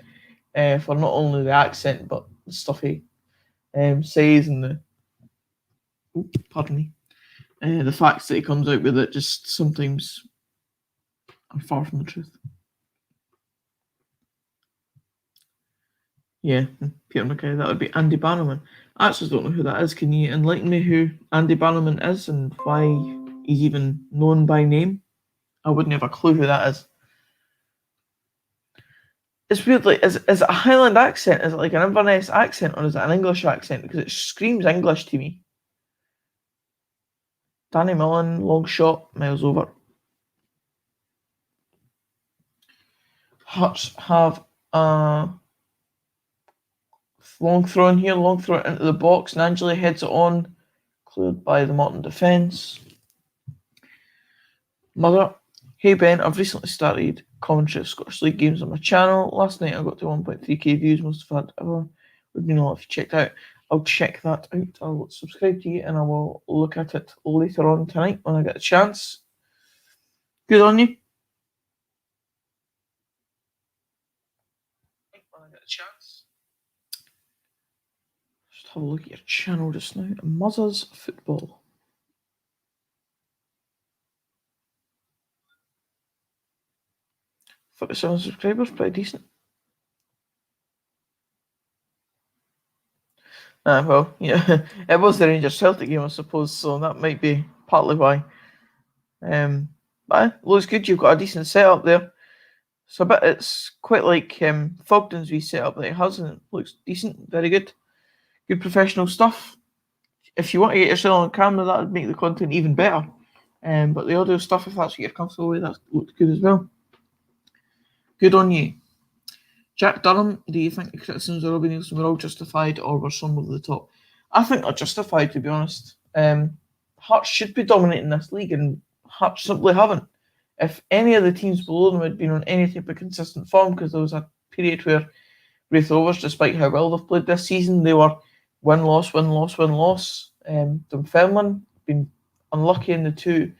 for not only the accent but the stuff he says and the the facts that he comes out with that just sometimes are far from the truth. Yeah, Peter McKay, that would be Andy Bannerman. I actually don't know who that is. Can you enlighten me who Andy Bannerman is and why he's even known by name? I wouldn't have a clue who that is. It's weird, like, is it a Highland accent? Is it like an Inverness accent, or is it an English accent? Because it screams English to me. Danny Millen, long shot, miles over. Hearts have a long throw in here, long throw into the box, and Angeli heads it on, cleared by the Morton defence. Mother, hey Ben, I've recently started commentary of Scottish League games on my channel. Last night I got to 1.3k views, most of that ever. Would be know if you checked out. I'll check that out. I'll subscribe to you and I will look at it later on tonight when I get a chance. Good on you. When I get a chance. Just have a look at your channel just now. Mother's Football. $47 subscribers, pretty decent. Well, yeah, it was the Rangers Celtic game, I suppose, so that might be partly why. But looks good. You've got a decent setup there. It's quite like Fogden's wee setup that he has, and it looks decent, very good. Good professional stuff. If you want to get yourself on camera, that would make the content even better. But the audio stuff, if that's what you're comfortable with, that looks good as well. Good on you. Jack Durham, do you think the criticisms of Robbie Neilson were all justified, or were some over the top? I think they're justified, to be honest. Hearts should be dominating this league, and Hearts simply haven't. If any of the teams below them had been on any type of consistent form, because there was a period where Wraith Rovers, despite how well they've played this season, they were win-loss, win-loss, win-loss. Dunfermline been unlucky in the two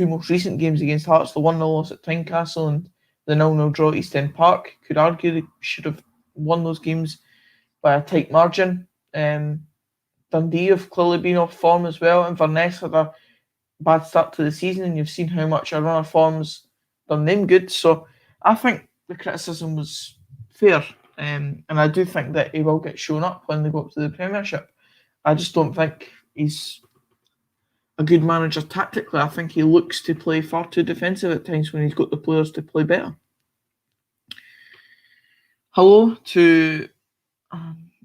most recent games against Hearts, the 1-0 loss at Tynecastle and the 0-0 draw at East End Park. Could argue they should have won those games by a tight margin. Dundee have clearly been off form as well. Inverness had a bad start to the season, and you've seen how much a run of form's done them good. So I think the criticism was fair, and I do think that he will get shown up when they go up to the Premiership. I just don't think he's a good manager tactically. I think he looks to play far too defensive at times when he's got the players to play better. Hello to,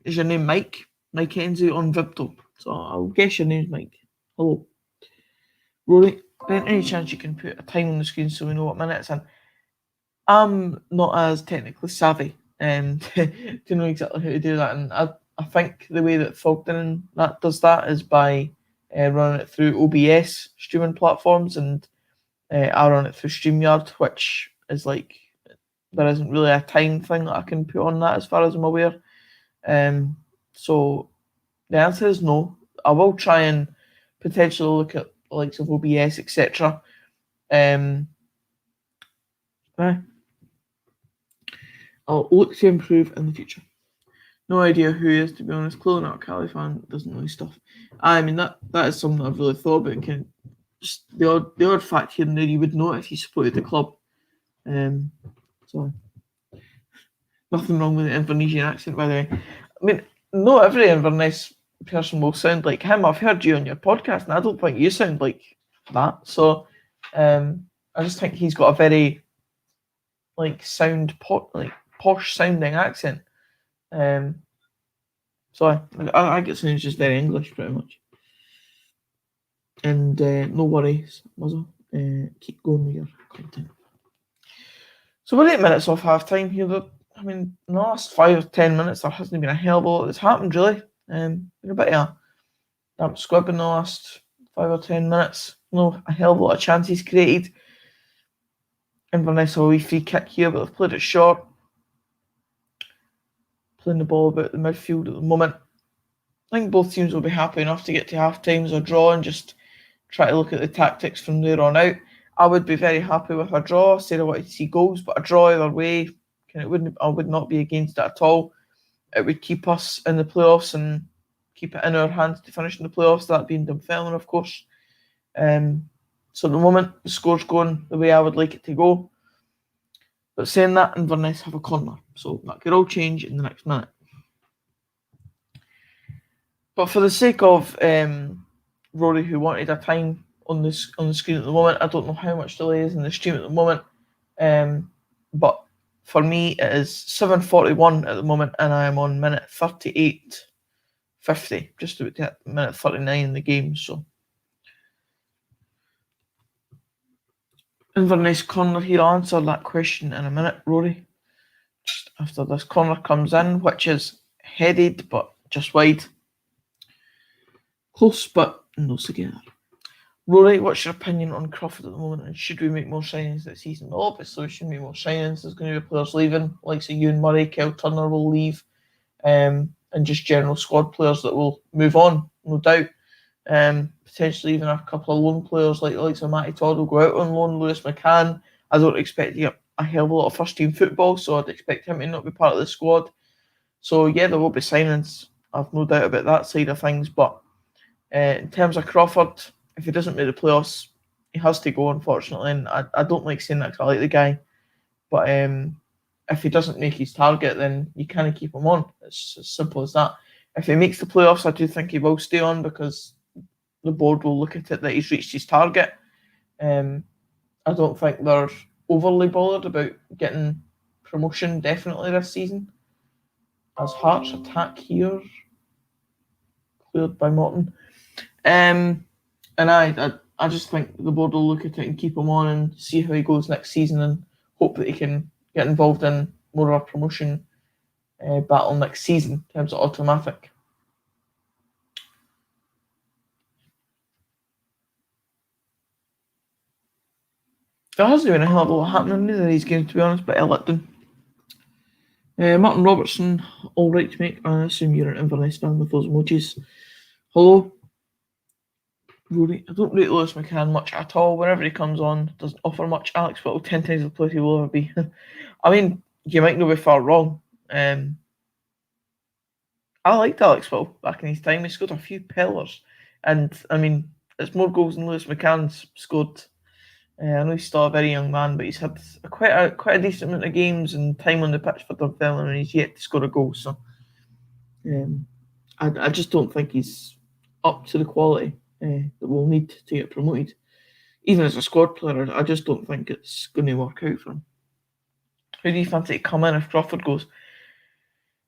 is your name Mike? Mike Enzi on Vibto. So I'll guess your name's Mike. Hello. Rory, Ben, any chance you can put a time on the screen so we know what minute it's in? I'm not as technically savvy to know exactly how to do that, and I think the way that Fogden that does that is by running it through OBS streaming platforms, and I run it through StreamYard, which is like, there isn't really a time thing that I can put on that as far as I'm aware. So the answer is no. I will try and potentially look at the likes of OBS, etc. I'll look to improve in the future. No idea who he is, to be honest. Clearly not a Cali fan, doesn't know his stuff. I mean, that is something I've really thought about. Can just the odd fact here and there, you would know if you supported the club. So nothing wrong with the Invernessian accent, by the way. I mean, not every Inverness person will sound like him. I've heard you on your podcast, and I don't think you sound like that. So I just think he's got a very posh sounding accent. So I get sounds just very English, pretty much. And no worries, Muzzle. Keep going with your content. So we're 8 minutes off half time here. There I mean, in the last 5 or 10 minutes, there hasn't been a hell of a lot that's happened, really. Been a bit of a damp squib in the last 5 or 10 minutes. No, a hell of a lot of chances created. Inverness have a wee free kick here, but they've played it short. Playing the ball about the midfield at the moment. I think both teams will be happy enough to get to half times or draw and just try to look at the tactics from there on out. I would be very happy with a draw. I said I wanted to see goals, but a draw either way, I would not be against it at all. It would keep us in the playoffs and keep it in our hands to finish in the playoffs, that being Dunfermline, of course. So at the moment, the score's going the way I would like it to go. But saying that, Inverness have a corner, so that could all change in the next minute. But for the sake of Rory, who wanted a time on the screen at the moment, I don't know how much delay is in the stream at the moment. But for me, it is 7:41 at the moment, and I am on minute 38:50, just about minute 39 in the game. So Inverness corner here. I'll answer that question in a minute, Rory. Just after this corner comes in, which is headed but just wide. Close, but no cigar. Rory, what's your opinion on Crawford at the moment, and should we make more signings this season? Well, obviously we should make more signings. There's going to be players leaving, like say Ewan Murray, Kel Turner will leave, and just general squad players that will move on, no doubt. Potentially even a couple of loan players like the likes of Matty Todd will go out on loan. Lewis McCann, I don't expect to get a hell of a lot of first team football, so I'd expect him to not be part of the squad. So yeah, there will be signings. I've no doubt about that side of things, but in terms of Crawford, if he doesn't make the playoffs, he has to go, unfortunately. And I don't like saying that because I like the guy. But if he doesn't make his target, then you can't keep him on. It's as simple as that. If he makes the playoffs, I do think he will stay on because the board will look at it that he's reached his target. I don't think they're overly bothered about getting promotion definitely this season. As Hearts attack here, cleared by Morton. And I just think the board will look at it and keep him on and see how he goes next season and hope that he can get involved in more of a promotion battle next season in terms of automatic. There hasn't been a hell of a lot happening in either of these games, to be honest, but Elton. Martin Robertson, all right to make. I assume you're an Inverness fan with those emojis. Hello. Rory, I don't rate Lewis McCann much at all. Whenever he comes on, doesn't offer much. Alex Whittle, 10 times the player he will ever be. I mean, you might not be far wrong. I liked Alex Whittle back in his time. He scored a few pillars. And, I mean, it's more goals than Lewis McCann's scored. I know he's still a very young man, but he's had quite a decent amount of games and time on the pitch for Dunfermline, and he's yet to score a goal. So I just don't think he's up to the quality that we'll need to get promoted. Even as a squad player, I just don't think it's going to work out for him. Who do you fancy to come in if Crawford goes?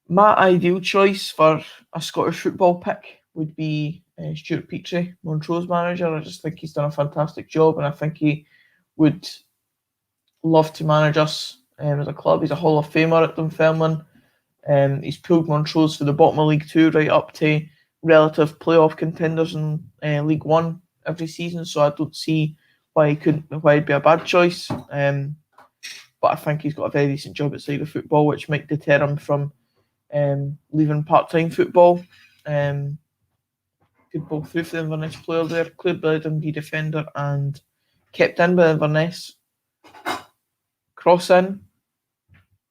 My ideal choice for a Scottish football pick would be Stuart Petrie, Montrose manager. I just think he's done a fantastic job, and I think he would love to manage us as a club. He's a Hall of Famer at Dunfermline. He's pulled Montrose for the bottom of League 2 right up to relative playoff contenders in League 1 every season, so I don't see why he'd be a bad choice. But I think he's got a very decent job outside of football, which might deter him from leaving part-time football. Good ball through for the Inverness player there, cleared by the Dundee defender and kept in by Inverness. Cross in.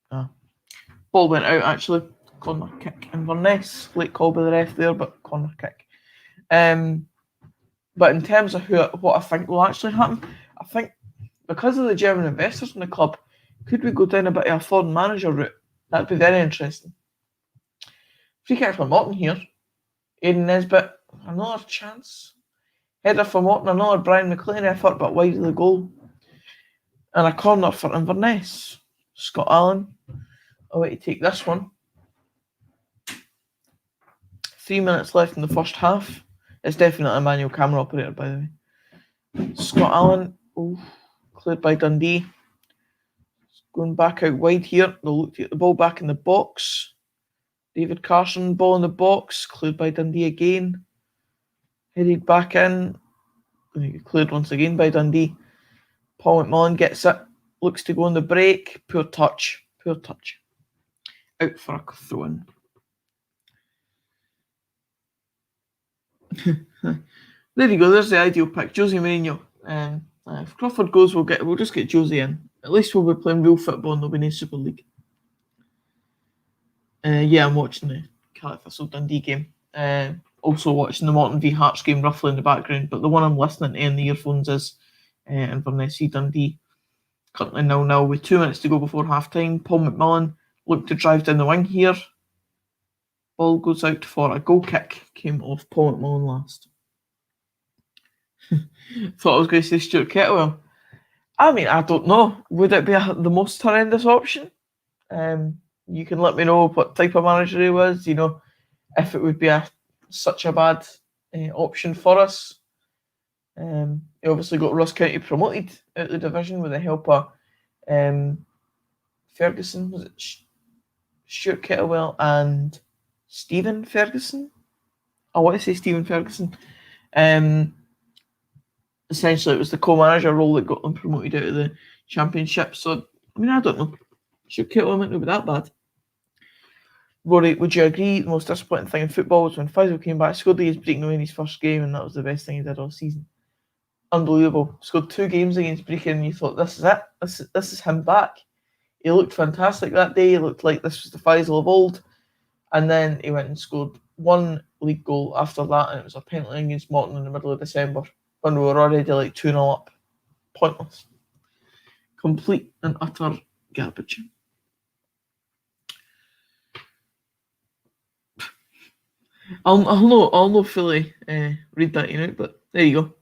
Ball went out actually. Corner kick. Inverness. Late call by the ref there, but corner kick. But in terms of what I think will actually happen, I think because of the German investors in the club, could we go down a bit of a foreign manager route? That'd be very interesting. Free kick for Morton here. Aidan Nesbitt, another chance. Header for Morton, another Brian McLean effort, but wide of the goal. And a corner for Inverness. Scott Allen, away to take this one. 3 minutes left in the first half. It's definitely a manual camera operator, by the way. Scott Allen, cleared by Dundee. going back out wide here. They'll look to get the ball back in the box. David Carson, ball in the box, cleared by Dundee again. Headed back in. Cleared once again by Dundee. Paul McMullen gets it. Looks to go on the break. Poor touch. Poor touch. Out for a throw-in. There you go. There's the ideal pick. Jose Mourinho. If Crawford goes, we'll just get Jose in. At least we'll be playing real football and there'll be no Super League. Yeah, I'm watching the Cardiff Thistle Dundee game. Also watching the Morton v Hearts game roughly in the background, but the one I'm listening to in the earphones is Inverness v Dundee. Currently 0-0 with 2 minutes to go before half time. Paul McMullen looked to drive down the wing here. Ball goes out for a goal kick. Came off Paul McMullen last. Thought I was going to say Stuart Kettlewell. I mean, I don't know. Would it be the most horrendous option? You can let me know what type of manager he was. If it would be such a bad option for us. He obviously got Ross County promoted out of the division with the help of Ferguson. Was it Stuart Kettlewell and Stephen Ferguson? I want to say Stephen Ferguson. Essentially, it was the co-manager role that got them promoted out of the championship. So, I mean, I don't know. Stuart Kettlewell might not be that bad. Rory, would you agree the most disappointing thing in football was when Faisal came back, scored against Brecon in his first game, and that was the best thing he did all season? Unbelievable. Scored 2 games against Brecon, and you thought, this is it. This is him back. He looked fantastic that day. He looked like this was the Faisal of old. And then he went and scored 1 league goal after that, and it was a penalty against Morton in the middle of December when we were already like 2-0 up. Pointless. Complete and utter garbage. I'll not fully read that, but there you go.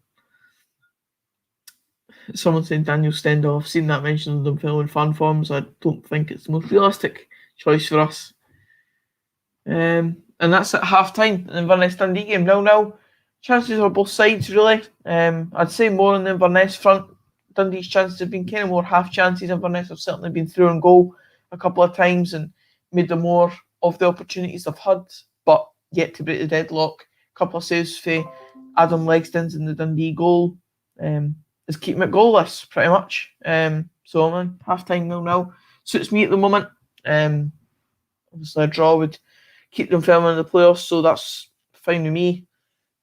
Someone saying Daniel Stendhal. I've seen that mentioned in Dunfermline fan forums. I don't think it's the most realistic choice for us. And that's at half time. The Inverness Dundee game 0-0. Chances on both sides, really. I'd say more on the Inverness front. Dundee's chances have been kind of more half chances. Inverness have certainly been through and goal a couple of times and made the more of the opportunities they've had, but yet to break the deadlock. A couple of saves for Adam Legzdins in the Dundee goal. Is keeping it goalless, pretty much. So, man, half time 0-0. Suits me at the moment. Obviously, a draw would keep them firm in the playoffs, so that's fine with me.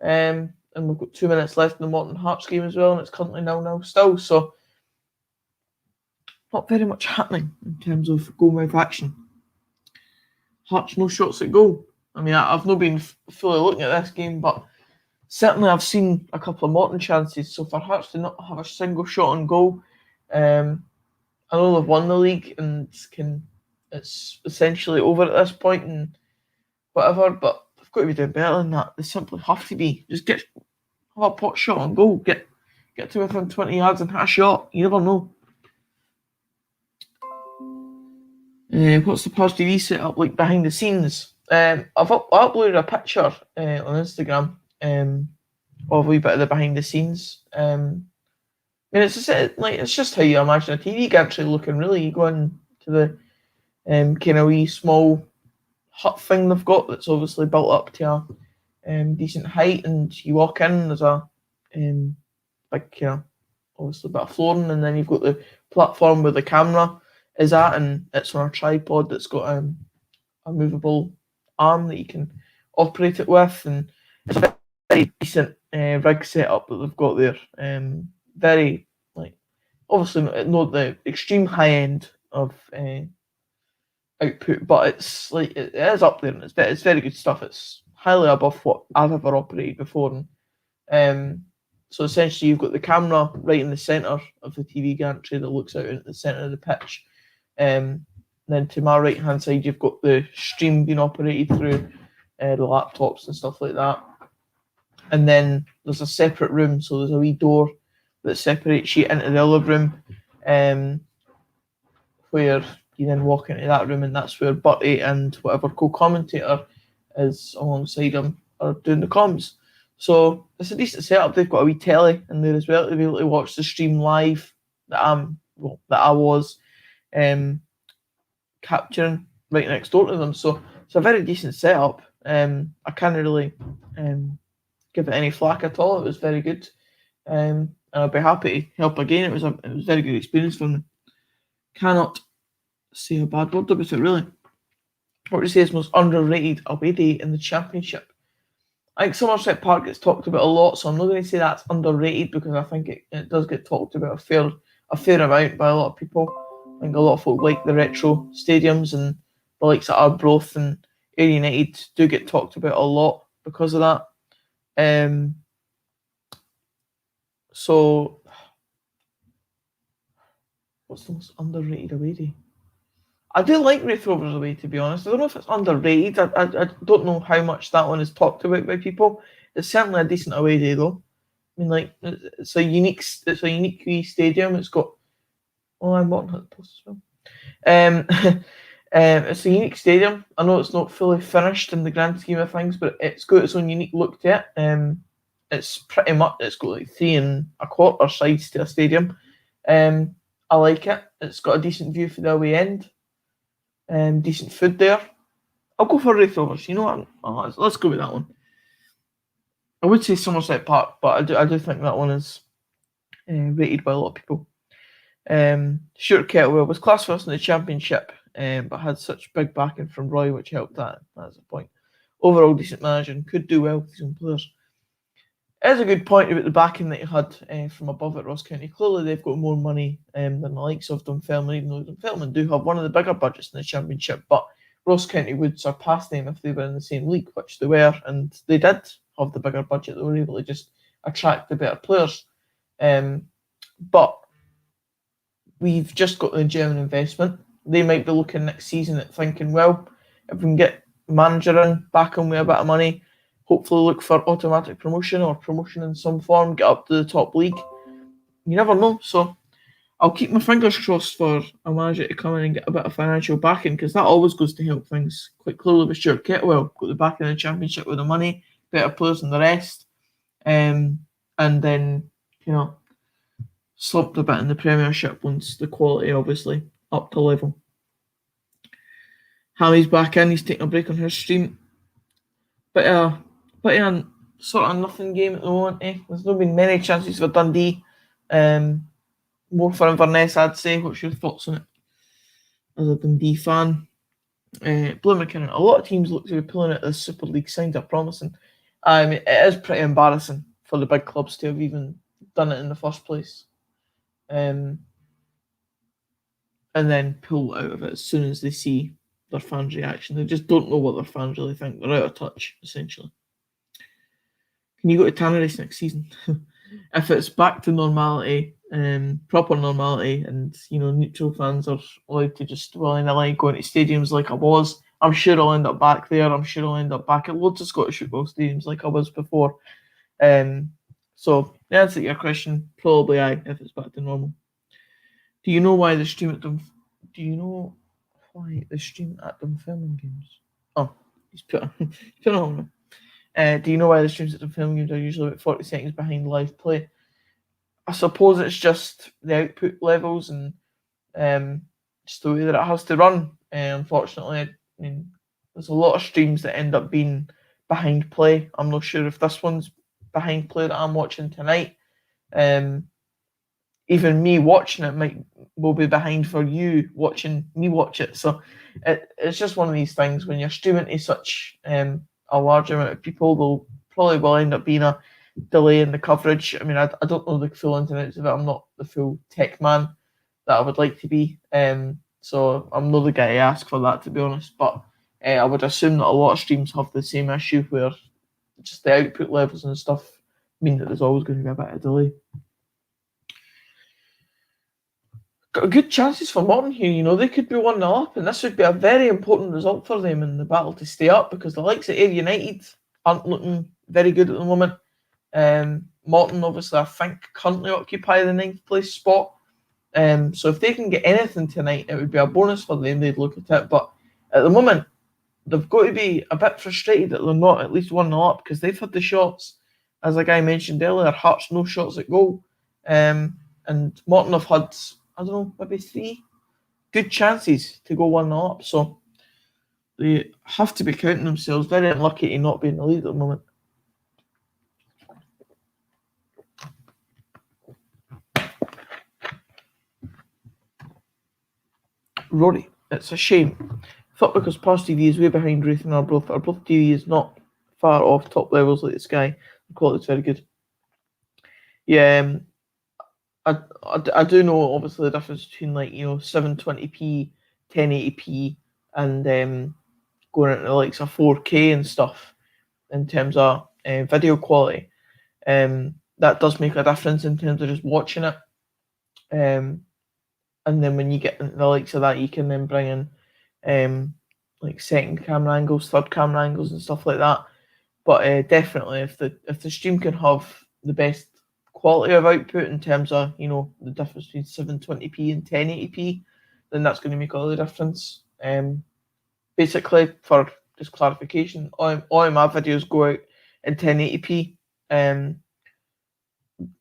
And we've got 2 minutes left in the Morton Hearts game as well, and it's currently 0-0 still. So, not very much happening in terms of goal mouth action. Hearts no shots at goal. I mean, I've not been fully looking at this game, but certainly I've seen a couple of Morton chances. So for Hearts to not have a single shot on goal, I know they've won the league and it's essentially over at this point and whatever, but they've got to be doing better than that. They simply have to be. Just have a pot shot on goal. Get to within 20 yards and hit a shot. You never know. What's the Pars TV setup like behind the scenes? I've uploaded a picture on Instagram of a wee bit of the behind the scenes. I mean, it's just how you imagine a TV gantry looking. Really, you go into the kind of wee small hut thing they've got that's obviously built up to a decent height, and you walk in. There's a big, obviously a bit of flooring, and then you've got the platform where the camera is at, and it's on a tripod that's got a movable arm that you can operate it with, and it's a very decent rig setup that they've got there. Very, obviously not the extreme high end of output, but it's it is up there, and it's very good stuff. It's highly above what I've ever operated before, and so essentially you've got the camera right in the centre of the TV gantry that looks out into the centre of the pitch. Then to my right hand side you've got the stream being operated through the laptops and stuff like that. And then there's a separate room, so there's a wee door that separates you into the other room, where you then walk into that room, and that's where Bertie and whatever co-commentator is alongside him are doing the comms. So it's a decent setup. They've got a wee telly in there as well to be able to watch the stream live that I was. capturing right next door to them. So it's a very decent setup. I can't really give it any flack at all. It was very good. And I'd be happy to help again. It was a very good experience for me. Cannot say a bad word about it, really. What would you say is most underrated away day in the Championship? I think Somerset Park gets talked about a lot, so I'm not going to say that's underrated because I think it does get talked about a fair amount by a lot of people. I think a lot of folk like the retro stadiums, and the likes of Arbroath and Ayr United do get talked about a lot because of that. So, what's the most underrated away day? I do like Wraith Rovers away, to be honest. I don't know if it's underrated. I don't know how much that one is talked about by people. It's certainly a decent away day, though. I mean, like, it's a unique wee stadium. It's got... Oh, I'm watching at the post as well. It's a unique stadium. I know it's not fully finished in the grand scheme of things, but it's got its own unique look to it. It's pretty much... It's got like 3 1/4 sides to a stadium. I like it. It's got a decent view for the away end. Decent food there. I'll go for Wraith Rovers. You know what? Oh, let's go with that one. I would say Somerset Park, but I do think that one is rated by a lot of people. Stuart Kettlewell was class first in the Championship, but had such big backing from Roy, which helped that. That's the point. Overall, decent manager and could do well with his own players. It is a good point about the backing that he had from above at Ross County. Clearly, they've got more money than the likes of Dunfermline, even though Dunfermline do have one of the bigger budgets in the Championship. But Ross County would surpass them if they were in the same league, which they were, and they did have the bigger budget. They were able to just attract the better players. But we've just got the German investment. They might be looking next season at thinking, well, if we can get manager in, back him with a bit of money, hopefully look for automatic promotion or promotion in some form, get up to the top league. You never know. So I'll keep my fingers crossed for a manager to come in and get a bit of financial backing, because that always goes to help things quite clearly with Stuart Kettlewell. Got the backing of the Championship with the money, better players than the rest. And then, slumped a bit in the Premiership once the quality obviously up to level. Hammy's back in, he's taking a break on her stream. But a sort of nothing game at the moment. There's not been many chances for Dundee. More for Inverness, I'd say. What's your thoughts on it as a Dundee fan? Blue McKinnon, a lot of teams look to be pulling out the Super League signs are promising. It is pretty embarrassing for the big clubs to have even done it in the first place. And then pull out of it as soon as they see their fans' reaction. They just don't know what their fans really think. They're out of touch, essentially. Can you go to Tanneries next season? If it's back to normality, proper normality, and neutral fans are allowed to just willy-nilly go into stadiums like I was, I'm sure I'll end up back there. I'm sure I'll end up back at loads of Scottish football stadiums like I was before. So the answer to your question, probably aye, if it's back to normal. Do you know why the stream at Dunfermline games? Oh, he's put on. Do you know why the streams at Dunfermline games are usually about 40 seconds behind live play? I suppose it's just the output levels and just the way that it has to run. Unfortunately, I mean, there's a lot of streams that end up being behind play. I'm not sure if this one's behind play that I'm watching tonight. Even me watching it will be behind for you watching me watch it. So it's just one of these things. When you're streaming to such a large amount of people, there'll probably will end up being a delay in the coverage. I mean, I don't know the full ins and outs of it. I'm not the full tech man that I would like to be. So I'm not the guy to ask for that, to be honest. But I would assume that a lot of streams have the same issue where just the output levels and stuff mean that there's always going to be a bit of delay. Got good chances for Morton here, they could be 1-0 up, and this would be a very important result for them in the battle to stay up, because the likes of Ayr United aren't looking very good at the moment. Morton, obviously, I think currently occupy the 9th place spot. So if they can get anything tonight, it would be a bonus for them. They'd look at it, but at the moment, they've got to be a bit frustrated that they're not at least 1-0 up, because they've had the shots, as a guy mentioned earlier. Hearts no shots at goal, and Morton have had, I don't know, maybe 3 good chances to go 1-0 up. So they have to be counting themselves very unlucky to not be in the lead at the moment. Rory, it's a shame. Thought because past TV is way behind Ruth and Arbroath TV is not far off top levels like the Sky. The quality's very good. Yeah, I do know obviously the difference between 720p, 1080p, and going into the likes of 4K and stuff in terms of video quality. That does make a difference in terms of just watching it. And then when you get into the likes of that, you can then bring in second camera angles, third camera angles, and stuff like that. But definitely, if the stream can have the best quality of output in terms of the difference between 720p and 1080p, then that's going to make all the difference. Basically, for just clarification, all my videos go out in 1080p.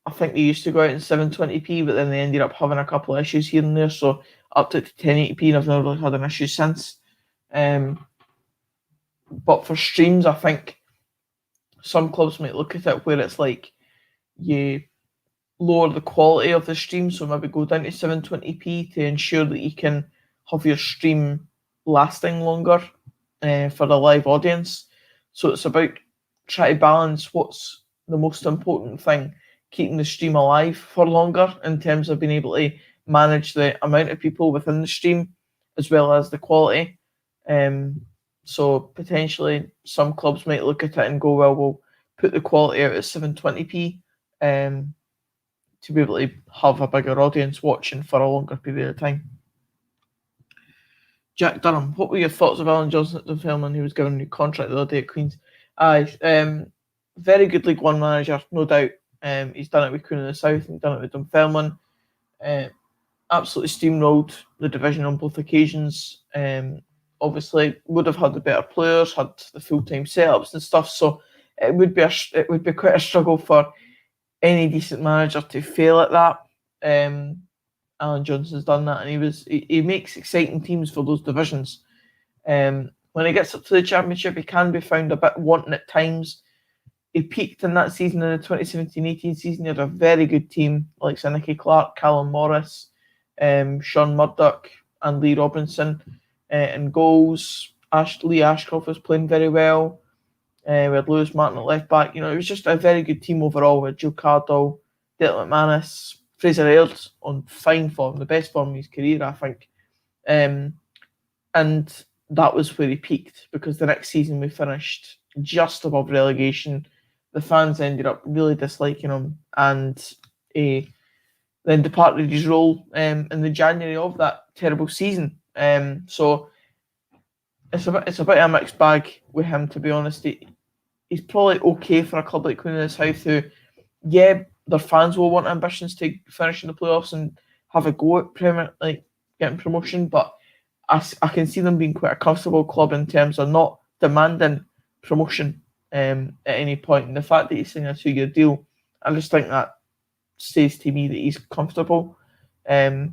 I think they used to go out in 720p, but then they ended up having a couple of issues here and there, so upped it to 1080p, and I've never really had an issue since. But for streams, I think some clubs might look at it where it's like you lower the quality of the stream, so maybe go down to 720p to ensure that you can have your stream lasting longer for the live audience. So it's about trying to balance what's the most important thing, keeping the stream alive for longer in terms of being able to manage the amount of people within the stream as well as the quality. So potentially some clubs might look at it and go, well, we'll put the quality out at 720p to be able to have a bigger audience watching for a longer period of time. Jack Durham, what were your thoughts of Alan Johnson at Dunfermline? He was given a new contract the other day at Queen's. Very good League One manager, no doubt. He's done it with Queen of the South and done it with Dunfermline. Absolutely steamrolled the division on both occasions. Obviously, would have had the better players, had the full-time setups and stuff. So it would be quite a struggle for any decent manager to fail at that. Alan Johnson's done that, and he makes exciting teams for those divisions. When he gets up to the Championship, he can be found a bit wanting at times. He peaked in that season, in the 2017-18 season. He had a very good team, like Nicky Clark, Callum Morris, Sean Murdoch, and Lee Robinson. In goals, Lee Ashcroft was playing very well. We had Lewis Martin at left back. It was just a very good team overall. We had Joe Cardle, Declan McManus, Fraser Aird on fine form, the best form of his career, I think. And that was where he peaked, because the next season we finished just above relegation. The fans ended up really disliking him, and he then departed his role in the January of that terrible season. So it's a bit of a mixed bag with him, to be honest. He's probably okay for a club like Queen of the South, who, yeah, their fans will want ambitions to finish in the playoffs and have a go at getting promotion, but I can see them being quite a comfortable club in terms of not demanding promotion at any point. And the fact that he's signing a 2-year deal, I just think that says to me that he's comfortable, that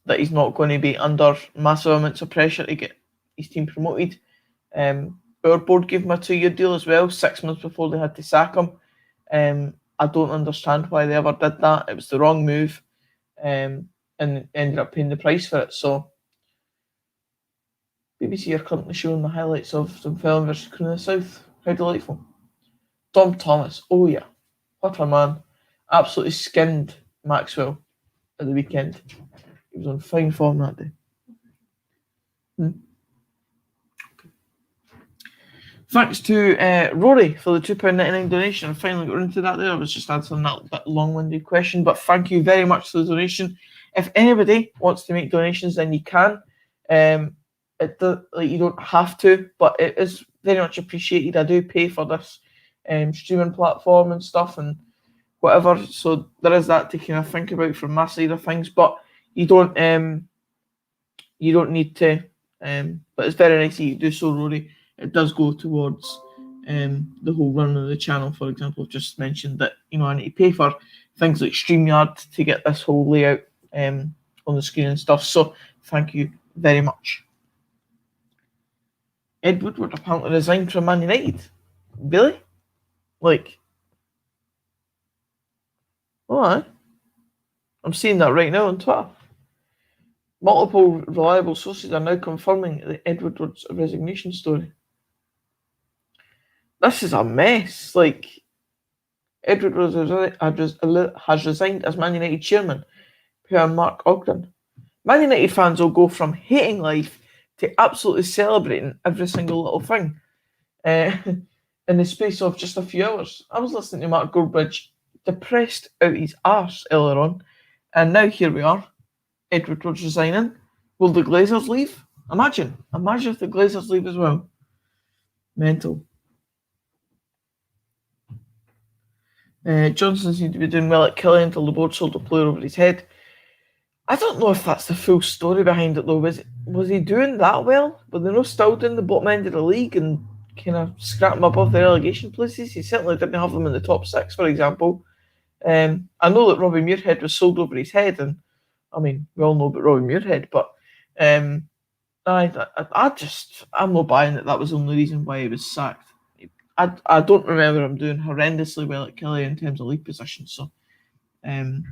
he's not going to be under massive amounts of pressure to get his team promoted. Our board gave him a 2-year deal as well, 6 months before they had to sack him. I don't understand why they ever did that. It was the wrong move, and ended up paying the price for it. So BBC are currently showing the highlights of Dunfermline versus Queen of the South. How delightful. Dom Thomas, oh yeah, what a man. Absolutely skinned Maxwell at the weekend. He was on fine form that day. Thanks to Rory for the £2.99 donation. I finally got into that there. I was just answering that bit long-winded question, but thank you very much for the donation. If anybody wants to make donations, then you can. You don't have to, but it is very much appreciated. I do pay for this streaming platform and stuff and whatever, so there is that to kind of think about from my side of things. But you don't need to. But it's very nice that you do so, Rory. It does go towards the whole run of the channel. For example, I've just mentioned that I need to pay for things like StreamYard to get this whole layout on the screen and stuff. So Thank you very much. Ed Woodward apparently resigned from Man United. Really? Like, what? I'm seeing that right now on Twitter. Multiple reliable sources are now confirming the Ed Woodward's resignation story. This is a mess. Like, Ed Woodward has resigned as Man United chairman, per Mark Ogden. Man United fans will go from hating life to absolutely celebrating every single little thing in the space of just a few hours. I was listening to Mark Goldbridge depressed out his arse earlier on, and now here we are. Ed Woodward's resigning. Will the Glazers leave? Imagine if the Glazers leave as well. Mental. Johnson seemed to be doing well at Killie until the board sold a player over his head. I don't know if that's the full story behind it though. Was he doing that well? Were they not still doing the bottom end of the league and kind of scrap them above the relegation places? He certainly didn't have them in the top 6, for example. I know that Robbie Muirhead was sold over his head, and I mean we all know about Robbie Muirhead, but I'm not buying that was the only reason why he was sacked. I don't remember him doing horrendously well at Killie in terms of league position. So, aye.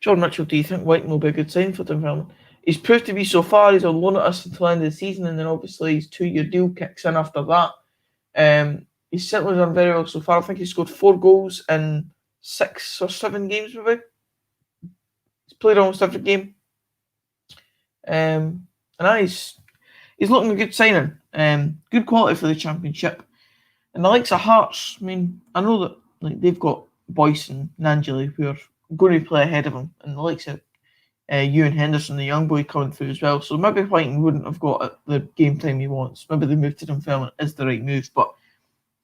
John Mitchell, do you think Whiten will be a good sign for Dunfermline? He's proved to be so far. He's on loan at us until the end of the season, and then obviously his 2-year deal kicks in after that. He's certainly done very well so far. I think he scored 4 goals in 6 or 7 games, maybe. He's played almost every game. And he's looking a good signing. Good quality for the Championship. And the likes of Hearts, I mean, I know that they've got Boyce and Nangeli who are going to play ahead of him, and the likes of Ewan Henderson, the young boy, coming through as well. So maybe Whiting wouldn't have got the game time he wants. Maybe the move to Dunfermline is the right move, but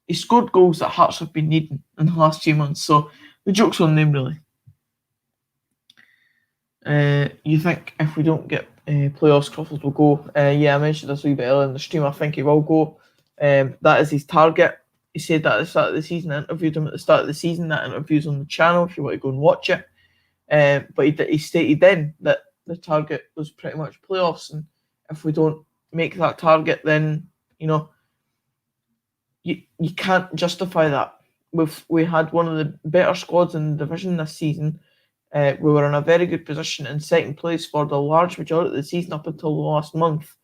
he scored goals that Hearts have been needing in the last few months. So the joke's on them, really. You think if we don't get playoffs, Crawford will go? Yeah, I mentioned this a wee bit earlier in the stream. I think he will go. That is his target. He said that at the start of the season. I interviewed him at the start of the season. That interview's on the channel if you want to go and watch it. But he stated then that the target was pretty much playoffs, and if we don't make that target, then you can't justify that. We had one of the better squads in the division this season. We were in a very good position in second place for the large majority of the season up until the last month,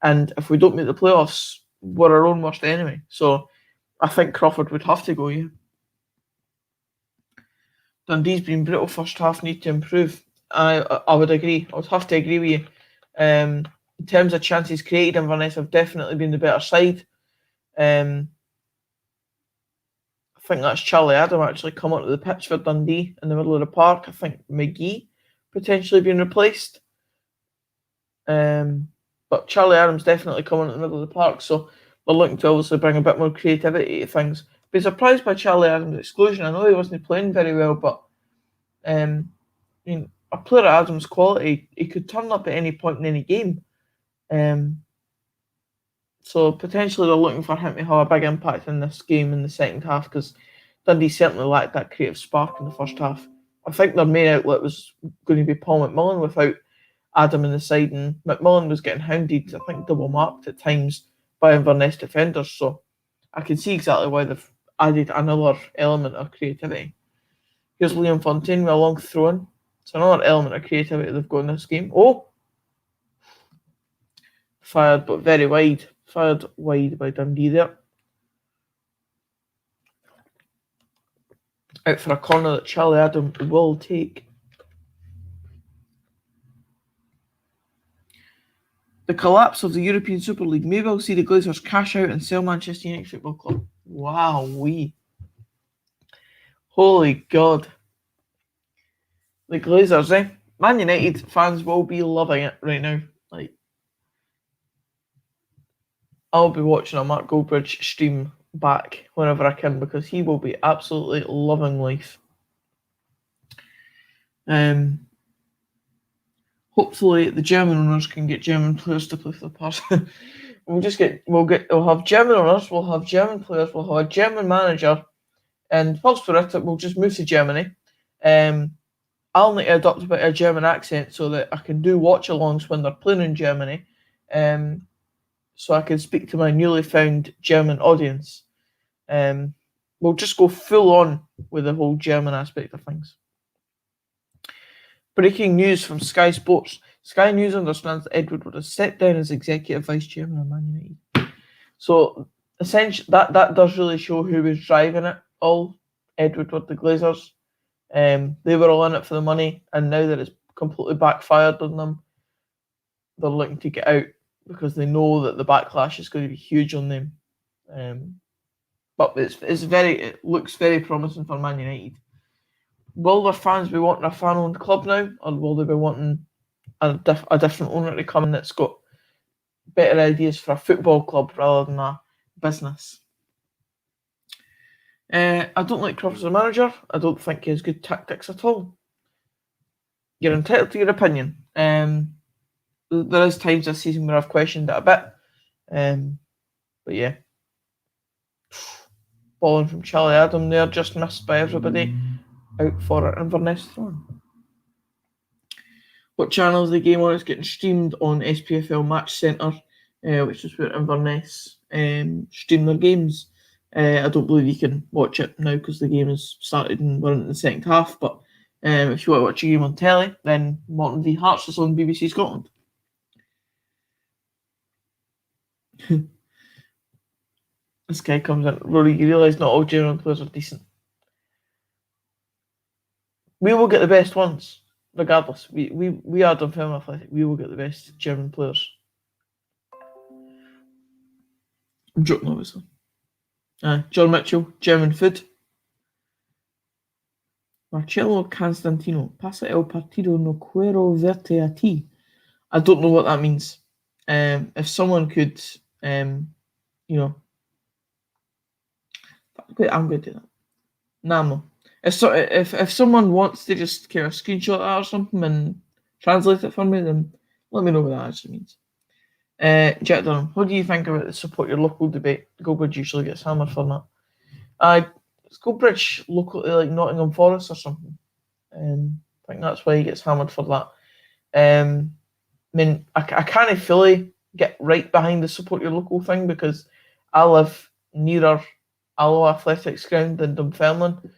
and if we don't make the playoffs, we're our own worst enemy. So I think Crawford would have to go, yeah. Dundee's been brutal first half, need to improve. I would agree. I would have to agree with you. In terms of chances created, Inverness have definitely been the better side. I think that's Charlie Adam actually come onto the pitch for Dundee in the middle of the park. I think McGee potentially being replaced. But Charlie Adam's definitely coming in the middle of the park, so we're looking to obviously bring a bit more creativity to things. Be surprised by Charlie Adams' exclusion. I know he wasn't playing very well, but a player of Adams' quality, he could turn up at any point in any game. So potentially they're looking for him to have a big impact in this game in the second half, because Dundee certainly lacked that creative spark in the first half. I think their main outlet was going to be Paul McMillan without Adam in the side, and McMillan was getting hounded, I think double marked at times by Inverness defenders. So I can see exactly why they've added another element of creativity. Here's Liam Fontaine with a long throw-in. It's another element of creativity they've got in this game. Oh! Fired, but very wide. Fired wide by Dundee there. Out for a corner that Charlie Adam will take. The collapse of the European Super League may well see the Glazers cash out and sell Manchester United Football Club. Wow-wee. Holy God. The Glazers, eh? Man United fans will be loving it right now. I'll be watching a Mark Goldbridge stream back whenever I can, because he will be absolutely loving life. Hopefully the German owners can get German players to play for the Pars. we'll have German owners, we'll have German players, we'll have a German manager, and whilst we're at it, we'll just move to Germany. I'll need to adopt a bit of a German accent so that I can do watch-alongs when they're playing in Germany, so I can speak to my newly found German audience. We'll just go full on with the whole German aspect of things. Breaking news from Sky Sports. Sky News understands that Edward would have stepped down as executive vice chairman of Man United. So essentially, that does really show who was driving it all. Edward with the Glazers. They were all in it for the money, and now that it's completely backfired on them, they're looking to get out because they know that the backlash is going to be huge on them. But it looks very promising for Man United. Will their fans be wanting a fan-owned club now, or will they be wanting a different owner to come in that's got better ideas for a football club rather than a business? I don't like Croft as a manager. I don't think he has good tactics at all. You're entitled to your opinion. There is times this season where I've questioned it a bit. But yeah. Balling from Charlie Adam there, just missed by everybody. Out for an Inverness thrown. What channel is the game on? It's getting streamed on SPFL Match Centre, which is where Inverness stream their games. I don't believe you can watch it now because the game has started and we're in the second half. But if you want to watch a game on telly, then Morton v Hearts is on BBC Scotland. This guy comes in. Rory, you realise not all German players are decent. We will get the best ones, regardless. We are Dunfermline Athletic. We will get the best German players. I'm joking, obviously. John Mitchell, German food. Marcello Constantino, pasa el partido no quiero verte a ti. I don't know what that means. If someone could, I'm going to do that. No. If someone wants to just kind of screenshot that or something and translate it for me, then let me know what that actually means. Jack Dunham, what do you think about the support your local debate? Goldbridge usually gets hammered for that. Is Goldbridge local like Nottingham Forest or something? I think that's why he gets hammered for that. I mean, I can't fully get right behind the support your local thing because I live nearer Alloa Athletics ground than Dunfermline.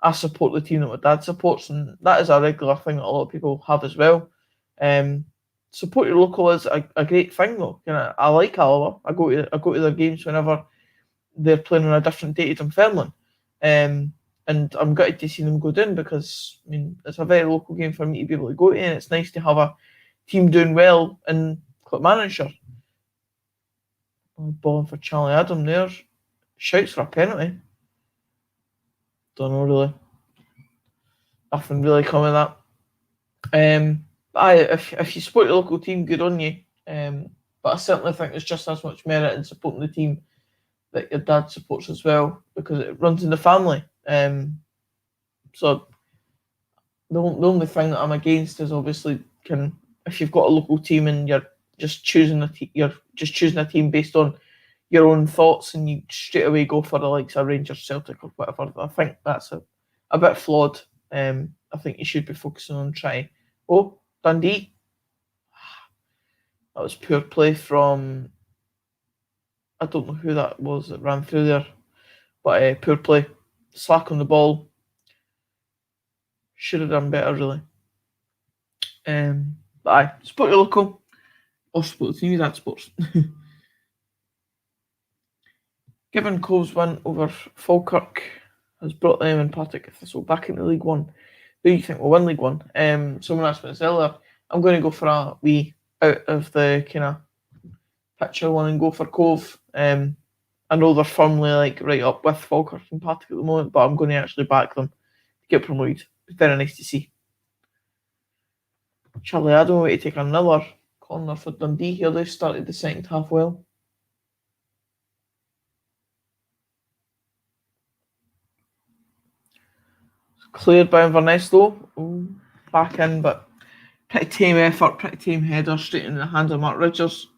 I support the team that my dad supports, and that is a regular thing that a lot of people have as well. Support your local is a great thing though. I like Alloa. I go to their games whenever they're playing on a different day to Dunfermline. And I'm gutted to see them go down because I mean it's a very local game for me to be able to go to, and it's nice to have a team doing well in Manager. Balling for Charlie Adam there. Shouts for a penalty. Don't know really. Nothing really coming of that. If you support your local team, good on you. But I certainly think there's just as much merit in supporting the team that your dad supports as well because it runs in the family. So the only thing that I'm against is obviously if you've got a local team and you're just choosing a team based on your own thoughts and you straight away go for the likes of Rangers, Celtic or whatever. I think that's a bit flawed. I think you should be focusing on trying. Oh, Dundee. That was poor play from, I don't know who that was that ran through there, but poor play. Slack on the ball. Should have done better, really. But support your local or support the team that sports. Given Cove's win over Falkirk has brought them and Partick Thistle back into League One, who do you think will win League One? Someone asked me this earlier. I'm going to go for a wee out of the kind of picture one and go for Cove. I know they're firmly right up with Falkirk and Partick at the moment, but I'm going to actually back them to get promoted. It's very nice to see. Charlie Adam way to take another corner for Dundee here. They've started the second half well. Cleared by Inverness though. Ooh, back in, but pretty tame effort, pretty tame header straight in the hand of Mark Ridgers.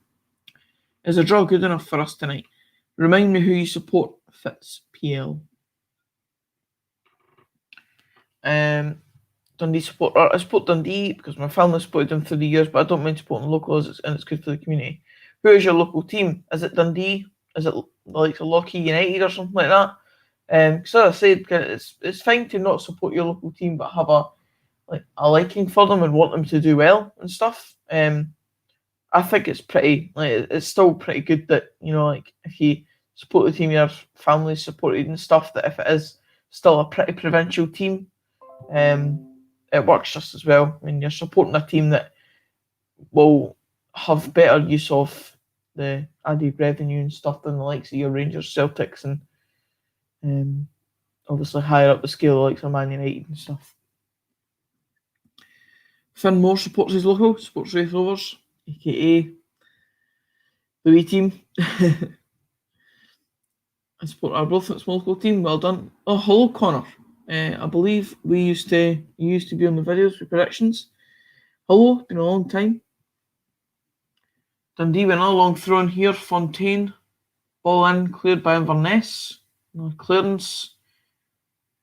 Is a draw good enough for us tonight? Remind me who you support, Fitz PL. Dundee supporter. I support Dundee because my family supported them through the years, but I don't mind supporting local and it's good for the community. Who is your local team? Is it Dundee? Is it like Lockheed United or something like that? Because as I said, it's fine to not support your local team, but have a liking for them and want them to do well and stuff. I think it's it's still pretty good that, you know, like if you support the team your family supported and stuff, that if it is still a pretty provincial team, it works just as well. I mean, you're supporting a team that will have better use of the added revenue and stuff than the likes of your Rangers, Celtics, and obviously higher up the scale, like some Man United and stuff. Finn Moore supports his local, supports Raith Rovers, aka the wee team. I support our both at small local team. Well done. Oh, hello, Connor. I believe you used to be on the videos with predictions. Hello, been a long time. Dundee went a long throw in here. Fontaine, ball in, cleared by Inverness. No clearance.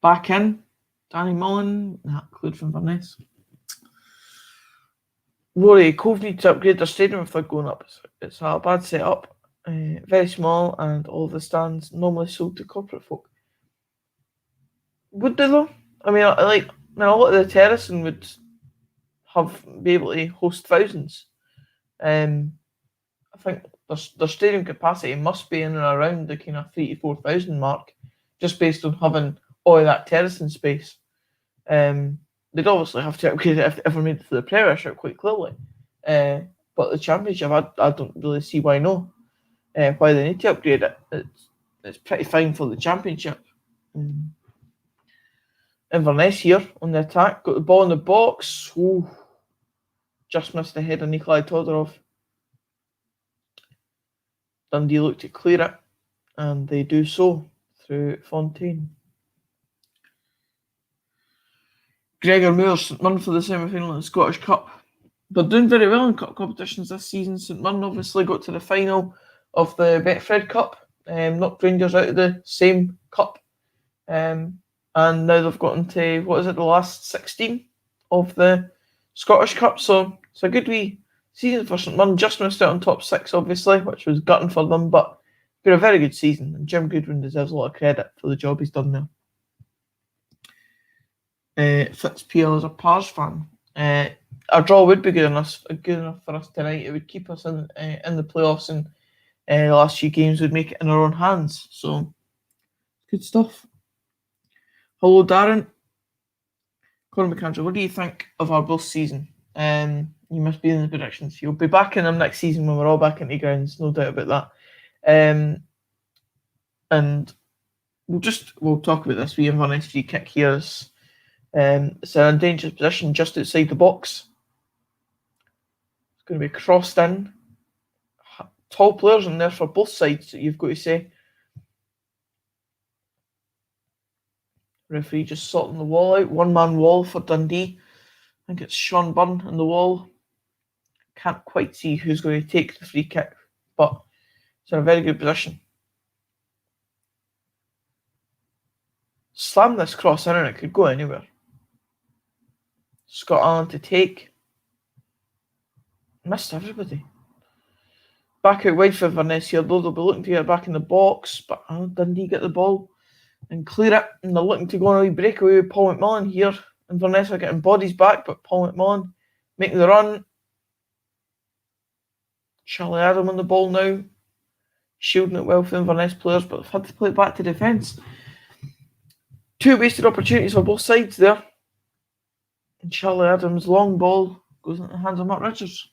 Back in. Danny Mullen, cleared from Inverness. Rory, Cove need to upgrade their stadium if they're going up. It's a bad setup. Very small, and all the stands normally sold to corporate folk. Would they though? I mean, a lot of the terracing would be able to host thousands. I think their stadium capacity must be in and around the kind of 3,000 to 4,000 mark, just based on having all of that terracing space. They'd obviously have to upgrade it if they ever made it to the Premiership, quite clearly. But the Championship, I don't really see why no. Why they need to upgrade it. It's pretty fine for the Championship. Inverness here on the attack. Got the ball in the box. Ooh, just missed the head of Nikolai Todorov. Dundee look to clear it, and they do so through Fontaine. Gregor Moore, St Mirren for the semi-final in the Scottish Cup. They're doing very well in cup competitions this season. St Mirren obviously got to the final of the Betfred Cup, knocked Rangers out of the same cup, and now they've gotten to, the last 16 of the Scottish Cup. So it's a good wee season for St Mirren. Just missed out on top 6, obviously, which was gutting for them, but been a very good season, and Jim Goodwin deserves a lot of credit for the job he's done there. Fitzpeel is a Pars fan. Our draw would be good enough for us tonight. It would keep us in the playoffs, and the last few games would make it in our own hands. So, good stuff. Hello, Darren. Conor McAndrew, what do you think of our both season? You must be in the predictions. You'll be back in them next season when we're all back in the grounds, no doubt about that. And we'll talk about this. We have an SG kick here. It's an dangerous position just outside the box. It's going to be crossed in. Tall players in there for both sides, you've got to say. Referee just sorting the wall out. One-man wall for Dundee. I think it's Sean Byrne in the wall. Can't quite see who's going to take the free kick, but it's in a very good position. Slam this cross in and it could go anywhere. Scott Allen to take. Missed everybody. Back out wide for Inverness here, though. They'll be looking to get it back in the box, but Dundee get the ball and clear it, and they're looking to go on a wee breakaway with Paul McMillan here. Inverness are getting bodies back, but Paul McMillan making the run. Charlie Adam on the ball now, shielding it well for Inverness players, but they've had to play it back to defence. 2 wasted opportunities for both sides there. And Charlie Adams' long ball goes into the hands of Mark Richards.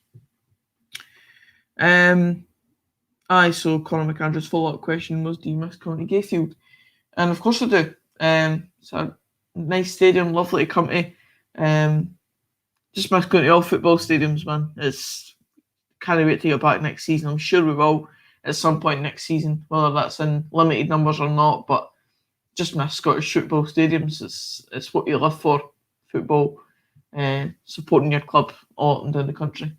So Conor McAndrew's follow-up question was, do you miss County Gayfield? And of course I do. It's a nice stadium, lovely to come to. Just miss going to all football stadiums, man. Can't wait to get back next season. I'm sure we will at some point next season, whether that's in limited numbers or not, but just miss Scottish football stadiums. It's what you live for, football, supporting your club all up and down the country.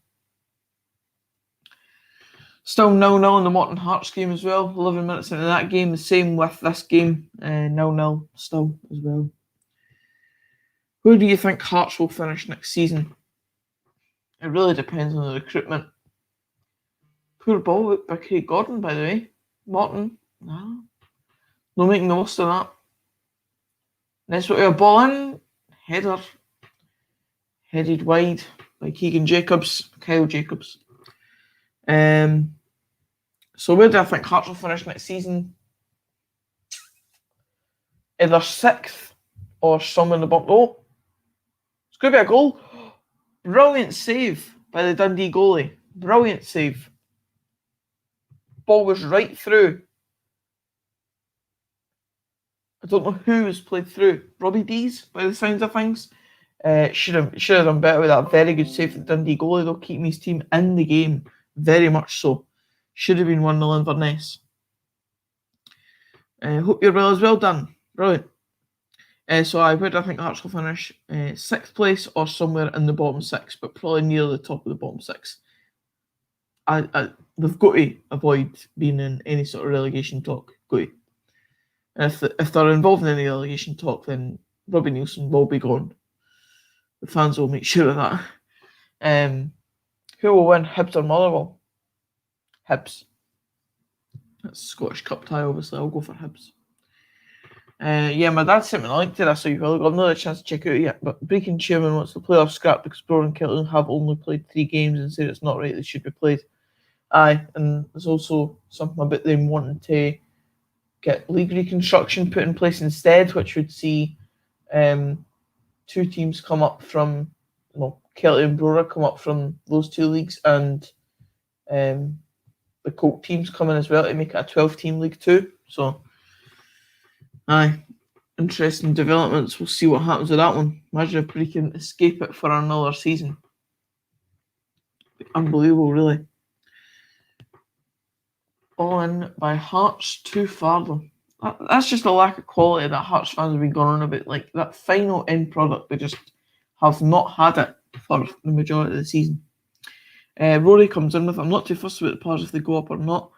Still 0-0 in the Morton Hearts game as well. 11 minutes into that game. The same with this game. 0-0 still as well. Who do you think Hearts will finish next season? It really depends on the recruitment. Poor ball by Craig Gordon, by the way. Morton, no making the most of that. Next what we have ball in, header, headed wide by Kyle Jacobs. So where do I think Hearts will finish next season? Either 6th or somewhere in the bottom. Oh, it's going to be a goal. Brilliant save by the Dundee goalie. Brilliant save. Ball was right through. I don't know who was played through. Robbie Dees, by the sounds of things. Should have done better with that. Very good save for the Dundee goalie, though, keeping his team in the game. Very much so. Should have been 1-0 Inverness. Hope you're well as well, Dan. Brilliant. So where do I think Hearts will finish? 6th place or somewhere in the bottom 6, but probably near the top of the bottom 6. They've got to avoid being in any sort of relegation talk. Got to. And if they're involved in any relegation talk, then Robbie Neilson will be gone. The fans will make sure of that. Who will win, Hibs or Motherwell? Hibs. That's Scottish Cup tie, obviously. I'll go for Hibs. My dad sent me a link to this, so you've got another chance to check it out yet. But Brecon chairman wants the playoff scrap because Brower and Kelly have only played 3 games and said it's not right they should be played. Aye, and there's also something about them wanting to get league reconstruction put in place instead, which would see 2 teams come up from, Kelly and Brower come up from those 2 leagues, and the Coke teams come in as well to make it a 12-team League 2. So, aye, interesting developments. We'll see what happens with that one. Imagine if we can escape it for another season. Unbelievable, really. All in by Hearts too far, though. That's just a lack of quality that Hearts fans have been going on about. Like, that final end product, they just have not had it for the majority of the season. Rory comes in with, I'm not too fussed about the players if they go up or not.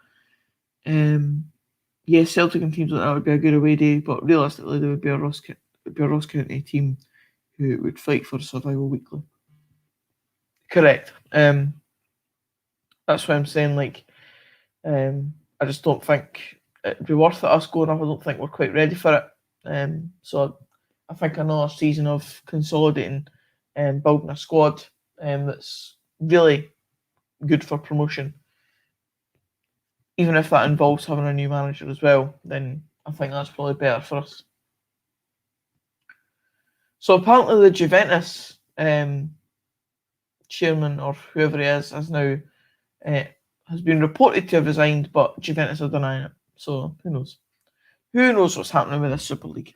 Celtic and teams like that would be a good away day, but realistically there would be a Ross County team who would fight for survival weekly. Correct. That's why I'm saying, I just don't think it'd be worth it us going up. I don't think we're quite ready for it. So I think another season of consolidating and building a squad that's really good for promotion, even if that involves having a new manager as well, then I think that's probably better for us. So apparently the Juventus chairman, or whoever he is, has now has been reported to have resigned, but Juventus are denying it. So who knows? Who knows what's happening with this Super League?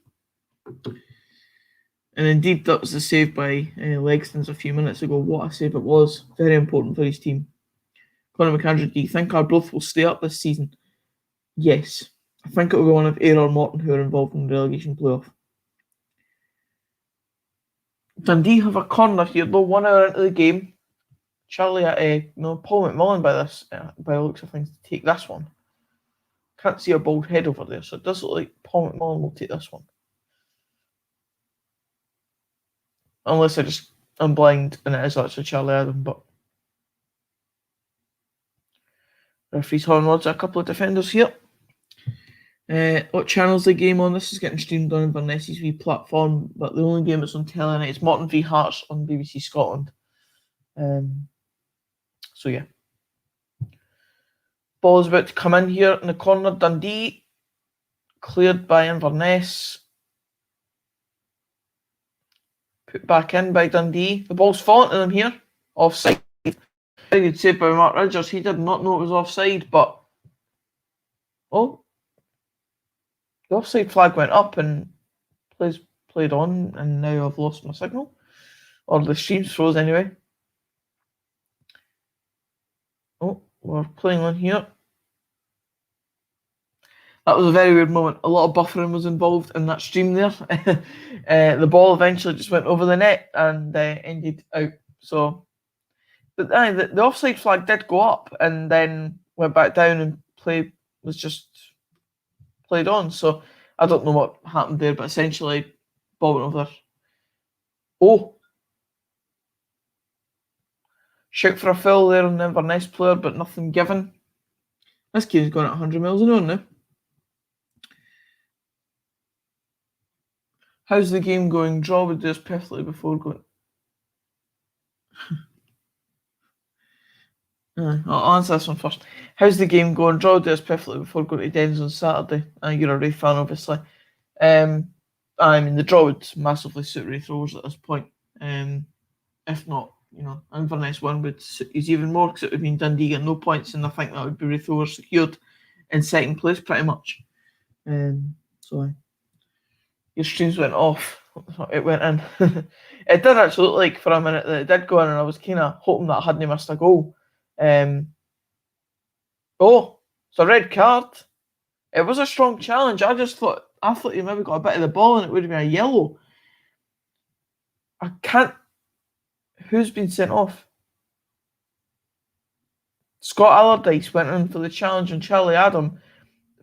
And indeed, that was the save by Legstons a few minutes ago. What a save it was. Very important for his team. Conor McAndrew, do you think Arbroath will stay up this season? Yes. I think it will be one of Ayr or Morton who are involved in the relegation playoff. Dundee have a corner here, though, 1 hour into the game. Charlie, Paul McMullen by the looks of things, to take this one. Can't see a bald head over there, so it does look like Paul McMullen will take this one. Unless I'm blind and it is actually Charlie Adam, but referee's horn rods a couple of defenders here. What channel's the game on? This is getting streamed on Inverness's wee platform, but the only game that's on telly tonight is Morton v Hearts on BBC Scotland. So yeah. Ball is about to come in here in the corner. Dundee, cleared by Inverness. Put back in by Dundee. The ball's fallen to them here. Offside. Very good save by Mark Ridgers. He did not know it was offside, but the offside flag went up and played on, and now I've lost my signal. Or the stream's froze anyway. We're playing on here. That was a very weird moment. A lot of buffering was involved in that stream there. The ball eventually just went over the net and ended out. So, but the offside flag did go up and then went back down, and play was just played on. So I don't know what happened there, but essentially ball went over Oh! Shout for a foul there on the Inverness player, but nothing given. This game's going at 100 miles an hour now. How's the game going? Draw would do us perfectly before going. I'll answer this one first. How's the game going? Draw would do us perfectly before going to Dens on Saturday. You're a Ray fan, obviously. I mean, the draw would massively suit Ray Throwers at this point. If not, Inverness win would suit us even more because it would mean Dundee get no points, and I think that would be Ray Throwers secured in second place pretty much. So your streams went off. It went in. It did actually look like for a minute that it did go in, and I was kind of hoping that I hadn't missed a goal. Oh, it's a red card. It was a strong challenge. I thought he maybe got a bit of the ball and it would have been a yellow. I can't. Who's been sent off? Scott Allardyce went in for the challenge, and Charlie Adam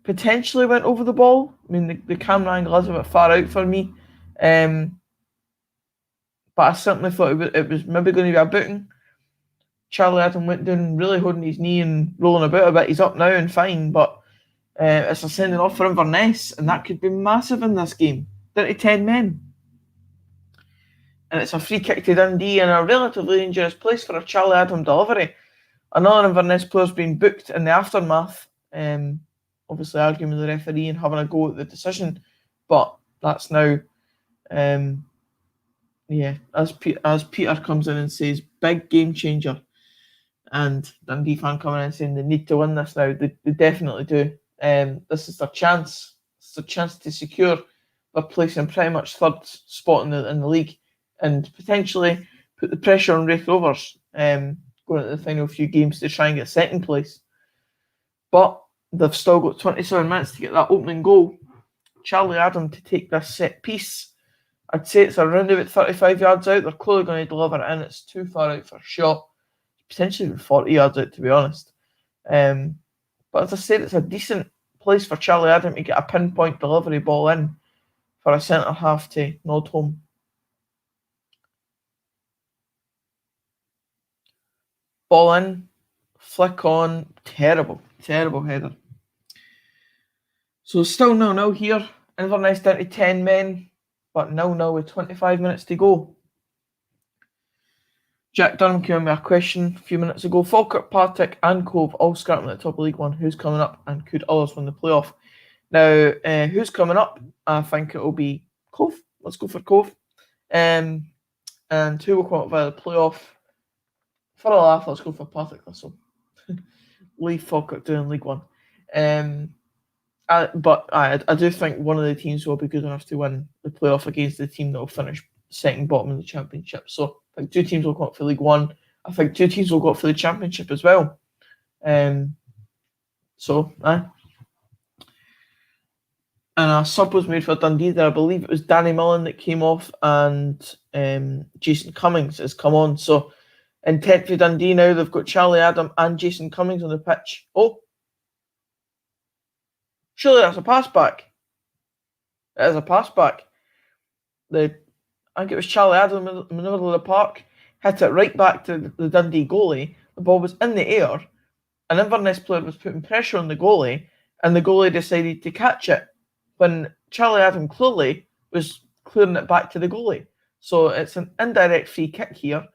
potentially went over the ball. I mean, the camera angle is a bit far out for me. But I certainly thought it was maybe going to be a booting. Charlie Adam went down, really holding his knee and rolling about a bit. He's up now and fine, but it's a sending off for Inverness, and that could be massive in this game. Down to 10 men. And it's a free kick to Dundee in a relatively dangerous place for a Charlie Adam delivery. Another Inverness player's been booked in the aftermath, obviously arguing with the referee and having a go at the decision, but that's now, as Peter comes in and says, big game changer, and Dundee fan coming in and saying they need to win this now. They definitely do. This is their chance. It's a chance to secure their place in pretty much third spot in the league, and potentially put the pressure on Wraith Rovers going into the final few games to try and get second place. But they've still got 27 minutes to get that opening goal. Charlie Adam to take this set piece. I'd say it's around about 35 yards out. They're clearly going to deliver it in. It's too far out for a shot. Potentially even 40 yards out, to be honest. But as I said, it's a decent place for Charlie Adam to get a pinpoint delivery ball in for a centre half to nod home. Ball in, flick on, terrible header. So still 0-0 here. Inverness down to 10 men, but 0-0 with 25 minutes to go. Jack Dunham came with a question a few minutes ago. Falkirk, Partick and Cove all scrapping at the top of League One. Who's coming up and could others win the playoff? Now, who's coming up? I think it will be Cove. Let's go for Cove. And who will come up via the playoff? For a laugh, let's go for Partick this one. Leave Falkirk doing League One. But I do think one of the teams will be good enough to win the playoff against the team that will finish second bottom in the championship. So I think two teams will go up for League One. I think two teams will go up for the championship as well. And a sub was made for Dundee there. I believe it was Danny Mullen that came off, and Jason Cummings has come on. So in 10th for Dundee now, they've got Charlie Adam and Jason Cummings on the pitch. Oh, surely that's a pass back. It is a pass back. I think it was Charlie Adam in the middle of the park, hit it right back to the Dundee goalie. The ball was in the air. An Inverness player was putting pressure on the goalie, and the goalie decided to catch it when Charlie Adam clearly was clearing it back to the goalie. So it's an indirect free kick here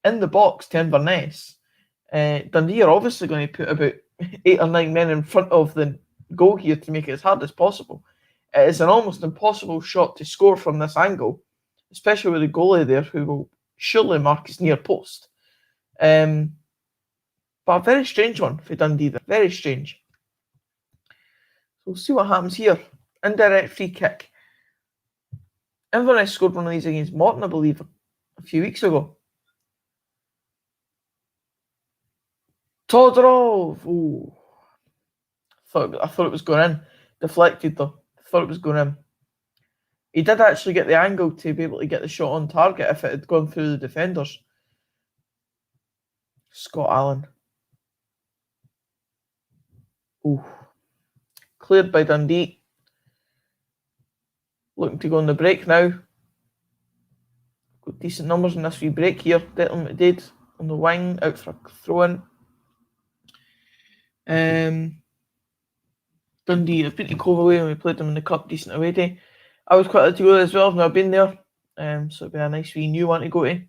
in the box to Inverness. Dundee are obviously going to put about 8 or 9 men in front of the goal here to make it as hard as possible. It is an almost impossible shot to score from this angle, especially with the goalie there, who will surely mark his near post. But a very strange one for Dundee there. Very strange. So we'll see what happens here. Indirect free kick. Inverness scored one of these against Morton, I believe, a few weeks ago. Todorov! Ooh. I thought it was going in. Deflected though. Thought it was going in. He did actually get the angle to be able to get the shot on target if it had gone through the defenders. Scott Allen. Ooh. Cleared by Dundee. Looking to go on the break now. Got got decent numbers in this wee break here. Declan McDaid on the wing, out for a throw-in. Dundee have been to Cove away and we played them in the cup, decent away day. I was quite like to go there as well, I've never been there. So it'd be a nice wee new one to go to.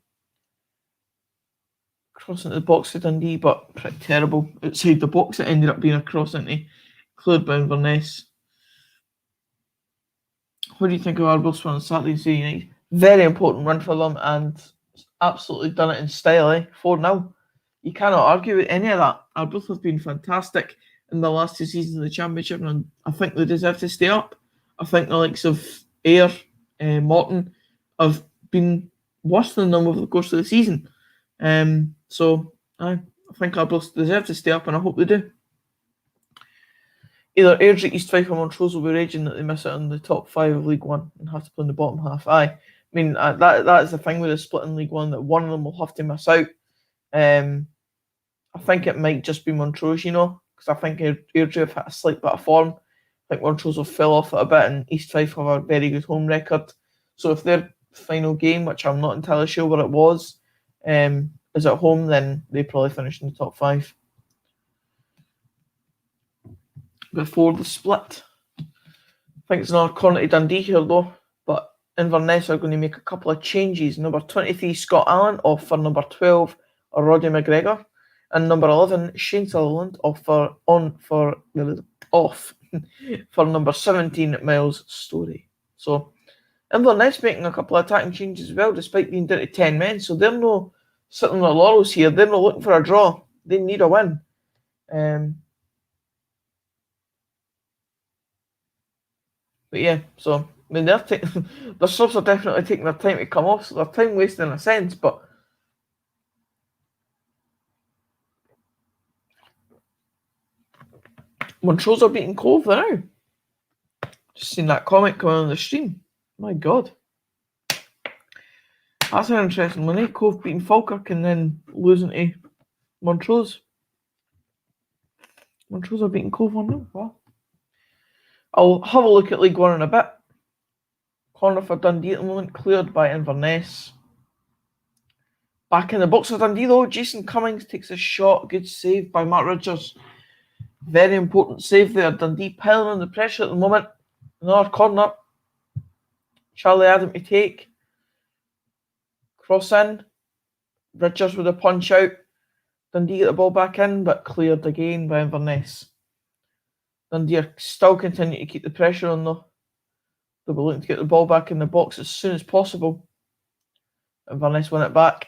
Cross into the box to Dundee, but pretty terrible. Outside the box, it ended up being a cross into cleared by Inverness. What do you think of Arbroath's one on Saturday United? Very important run for them and absolutely done it in style, 4-0. You cannot argue with any of that. Arbroath have been fantastic in the last 2 seasons of the Championship, and I think they deserve to stay up. I think the likes of Ayr, Morton have been worse than them over the course of the season. So I think Arbroath deserve to stay up, and I hope they do. Either Airdrie, East Fife, or Montrose will be raging that they miss out on the top 5 of League One and have to play in the bottom half. I mean, that is the thing with the split in League One, that one of them will have to miss out. I think it might just be Montrose, because I think Airdrie have hit a slight bit of form. I think Montrose will fell off it a bit, and East Fife have a very good home record. So if their final game, which I'm not entirely sure what it was, is at home, then they probably finish in the top 5. Before the split, I think it's another corner to Dundee here though, but Inverness are going to make a couple of changes. Number 23, Scott Allen, off for number 12, Roddy McGregor, and number 11, Shane Sutherland, off for number 17, Miles Story. So Inverness making a couple of attacking changes as well, despite being down to 10 men. So they're not sitting on their laurels here. They're not looking for a draw. They need a win. But yeah, so I mean, their subs are definitely taking their time to come off, so they're time wasting in a sense, but Montrose are beating Cove there now. Just seen that comment coming on the stream. My God. That's an interesting one, Cove beating Falkirk and then losing to Montrose. Montrose are beating Cove 1-0. Wow. I'll have a look at League One in a bit. Corner for Dundee at the moment, cleared by Inverness. Back in the box for Dundee though, Jason Cummings takes a shot. Good save by Matt Ridgers. Very important save there. Dundee piling on the pressure at the moment. Another corner. Charlie Adam to take. Cross in. Ridgers with a punch out. Dundee get the ball back in, but cleared again by Inverness. Dundee are still continuing to keep the pressure on though. They'll be looking to get the ball back in the box as soon as possible. Inverness win it back.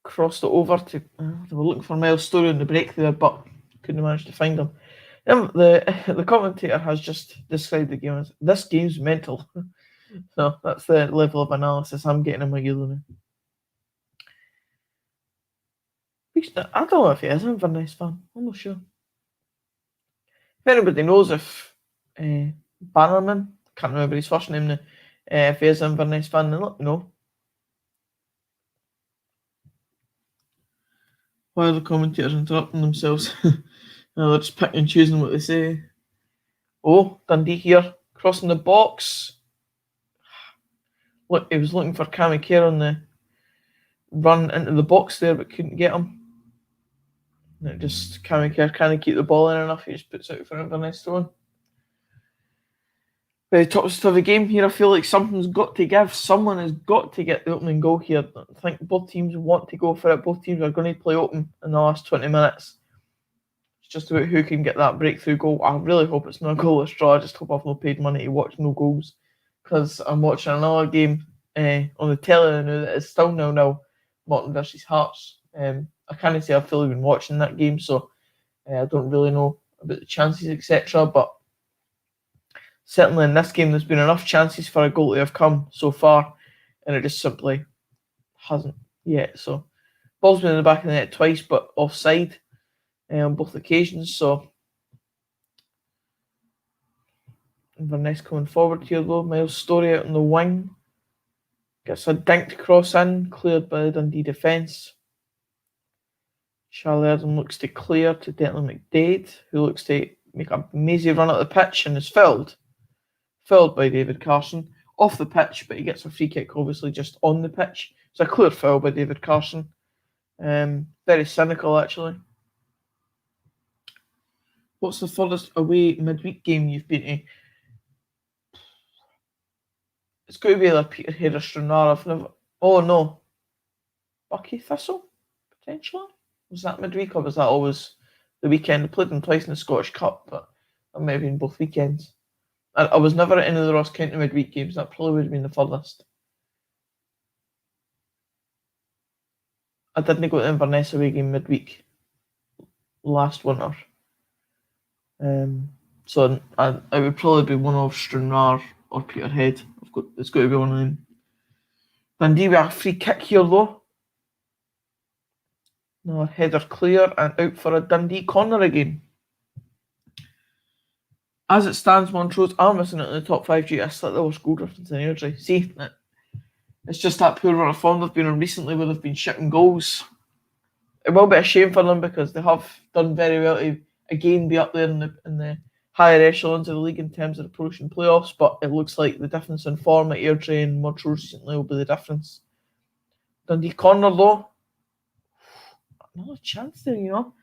Crossed it over to... they were looking for Miles Story in the break there, but couldn't manage to find him. The commentator has just described the game as, this game's mental. So that's the level of analysis I'm getting in my Euro now. I don't know if he is an Inverness fan. I'm not sure. If anybody knows if Bannerman, can't remember his first name now, if he is an Inverness fan, then let me know. Why are the commentators interrupting themselves? They're just picking and choosing what they say. Oh, Dundee here, crossing the box. Look, he was looking for Cammy Kerr on the run into the box there, but couldn't get him. And it just, Cammy Kerr can't keep the ball in enough, he just puts out for Inverness to win. Very top of the game here, I feel like something's got to give. Someone has got to get the opening goal here. I think both teams want to go for it. Both teams are going to play open in the last 20 minutes. It's just about who can get that breakthrough goal. I really hope it's not a goalless draw. I just hope I've not paid money to watch no goals, because I'm watching another game on the telly now that is still 0-0, Morton versus Hearts. I can't say I've fully been watching that game, so I don't really know about the chances, etc. But certainly in this game, there's been enough chances for a goal to have come so far, and it just simply hasn't yet. So, ball's been in the back of the net twice, but offside on both occasions. So, Inverness coming forward here though. Miles Story out on the wing. Gets a dinked cross in, cleared by the Dundee defence. Charlie Adam looks to clear to Declan McDaid, who looks to make a mazy run at the pitch and is filled by David Carson. off the pitch, but he gets a free kick obviously just on the pitch. It's a clear foul by David Carson. Very cynical actually. What's the furthest away midweek game you've been to? It's got to be like Peterhead or Stranraer. I've never. Oh no, Bucky Thistle potentially. Was that midweek or was that always the weekend? I played them twice in the Scottish Cup, but I may have been both weekends. I was never at any of the Ross County midweek games. That probably would have been the furthest. I didn't go to the Inverness away game midweek last winter. So I would probably be one of Stranraer or Peterhead. It's got to be one of them. Dundee with a free kick here though. No, header clear and out for a Dundee corner again. As it stands, Montrose are missing out in the top 5 due to a slightly worse goal difference than Airdrie. See, it's just that poor run of form they've been on recently where they've been shipping goals. It will be a shame for them because they have done very well to again be up there in the higher echelons of the league in terms of approaching playoffs, but it looks like the difference in form at Airdrie and Montrose recently will be the difference. Dundee corner though. Another chance there, you know.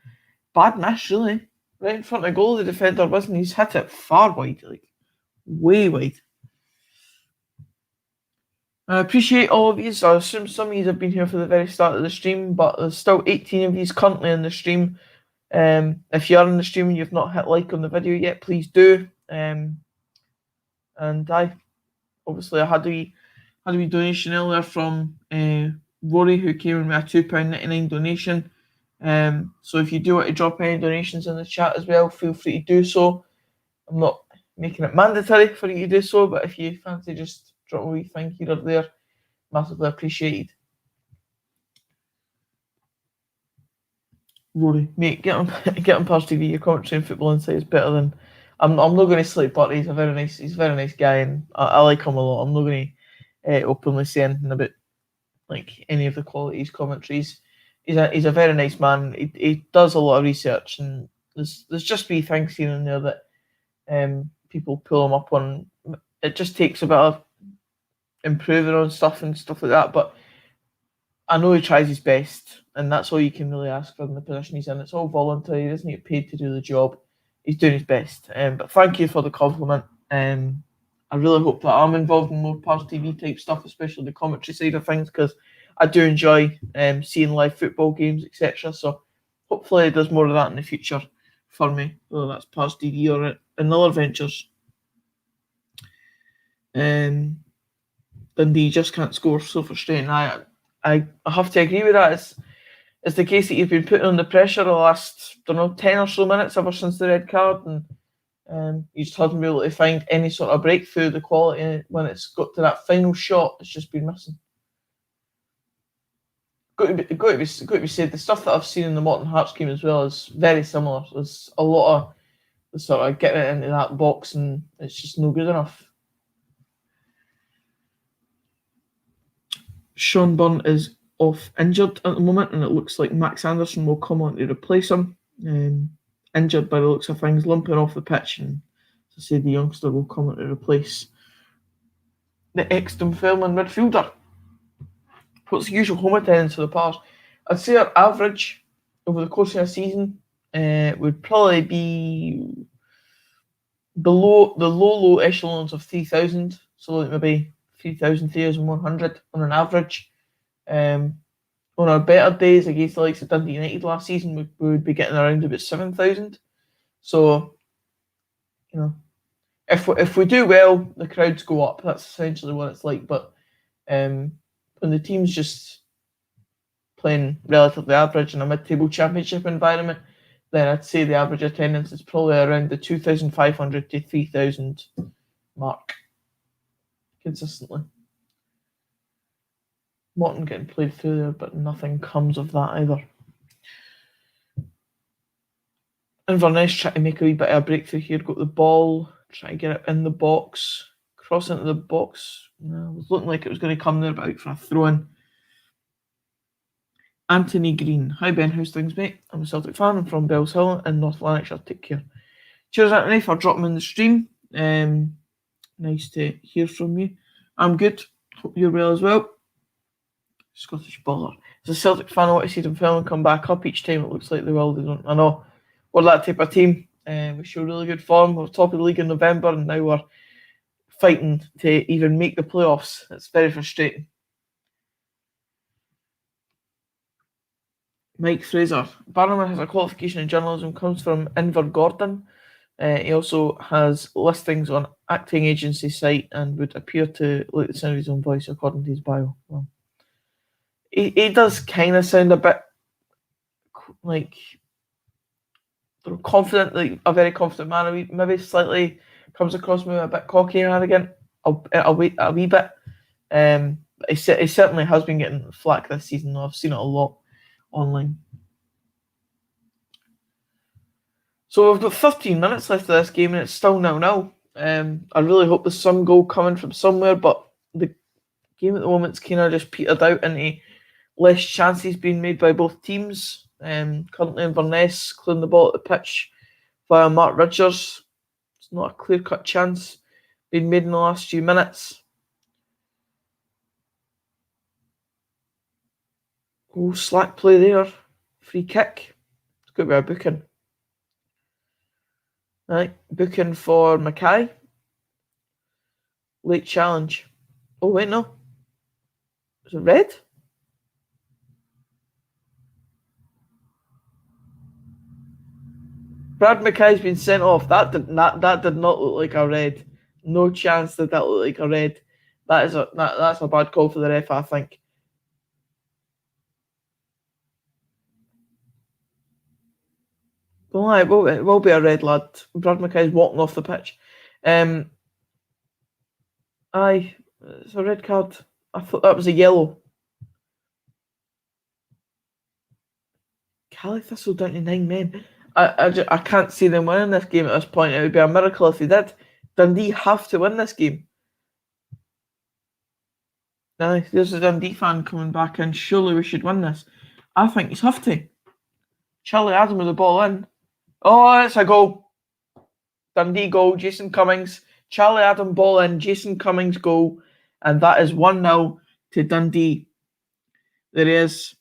Bad miss, really. Right in front of goal, the defender wasn't. He's hit it far wide, like way wide. I appreciate all of these. I assume some of you have been here for the very start of the stream, but there's still 18 of these currently in the stream. If you are in the stream and you've not hit like on the video yet, please do. And obviously I had a wee donation earlier from Rory, who came in with a £2.99 donation. So if you do want to drop any donations in the chat as well, feel free to do so. I'm not making it mandatory for you to do so, but if you fancy just drop a wee thing here or there, massively appreciated. Rory, mate, get on past TV. Your commentary and football insight is better than. I'm not going to slate Butt. He's a very nice guy, and I like him a lot. I'm not going to openly say anything about like any of the qualities commentaries. He's a very nice man. He does a lot of research, and there's just wee things here and there that people pull him up on. It just takes a bit of improving on stuff and stuff like that, but I know he tries his best, and that's all you can really ask for in the position he's in. It's all voluntary. He doesn't get paid to do the job. He's doing his best. But thank you for the compliment. I really hope that I'm involved in more past TV type stuff, especially the commentary side of things, because I do enjoy seeing live football games, etc. So hopefully there's more of that in the future for me, whether that's past TV or in other ventures. Dundee just can't score, so frustrating. I have to agree with that. It's the case that you've been putting under pressure the last, 10 or so minutes ever since the red card, and you just haven't been able to find any sort of breakthrough. The quality when it's got to that final shot, it's just been missing. Got to be said, the stuff that I've seen in the Morton Hearts game as well is very similar. There's a lot of the sort of getting it into that box, and it's just no good enough. Sean Byrne is off injured at the moment, and it looks like Max Anderson will come on to replace him. Injured by the looks of things, limping off the pitch, and to say the youngster will come on to replace the ex-Dunfermline midfielder. What's the usual home attendance for the Pars? I'd say our average over the course of a season would probably be below the low echelons of 3,000, so like maybe 3,000, 3,100 on an average. On our better days against the likes of Dundee United last season, we would be getting around about 7,000. So, if we do well, the crowds go up. That's essentially what it's like. But when the team's just playing relatively average in a mid-table championship environment, then I'd say the average attendance is probably around the 2,500 to 3,000 mark consistently. Morton getting played through there, but nothing comes of that either. Inverness trying to make a wee bit of a breakthrough here. Got the ball, trying to get it in the box, cross into the box. It was looking like it was going to come there, but out for a throw-in. Anthony Green. Hi Ben, how's things, mate? I'm a Celtic fan. I'm from Bells Hill in North Lanarkshire. Take care. Cheers, Anthony, for dropping in the stream. Nice to hear from you. I'm good. Hope you're well as well. Scottish baller. As a Celtic fan, I want to see Dunfermline come back up each time. It looks like they will. They don't. I know we're that type of team. We show really good form. We're top of the league in November, and now we're fighting to even make the playoffs. It's very frustrating. Mike Fraser. Barnum has a qualification in journalism, comes from Invergordon. He also has listings on acting agency site and would appear to like the sound of his own voice according to his bio. Well, he does kind of sound a bit like confident, like a very confident man. He maybe slightly comes across maybe a bit cocky and arrogant, a wee bit. He certainly has been getting flack this season. I've seen it a lot online. So we've got 15 minutes left of this game and it's still 0-0. I really hope there's some goal coming from somewhere, but the game at the moment's kind of just petered out into less chances being made by both teams. Currently Inverness clearing the ball at the pitch via Mark Ridgers. It's not a clear-cut chance being made in the last few minutes. Oh, slack play there. Free kick. It's got to be a booking. Right, booking for Mackay. Late challenge. Oh, wait, no. Is it red? Brad Mackay's been sent off. That did not look like a red. No chance that look like a red. That's a bad call for the ref, I think. Well, it will be a red, lad. Brad Mackay's walking off the pitch. Aye, it's a red card. I thought that was a yellow. Caley Thistle down to 9 men. I can't see them winning this game at this point. It would be a miracle if they did. Dundee have to win this game. Aye, there's a Dundee fan coming back in. Surely we should win this. I think he's have to. Charlie Adam with the ball in. Oh, it's a goal. Dundee goal. Jason Cummings. Charlie Adam ball in. Jason Cummings goal. And that is 1-0 to Dundee. There he is.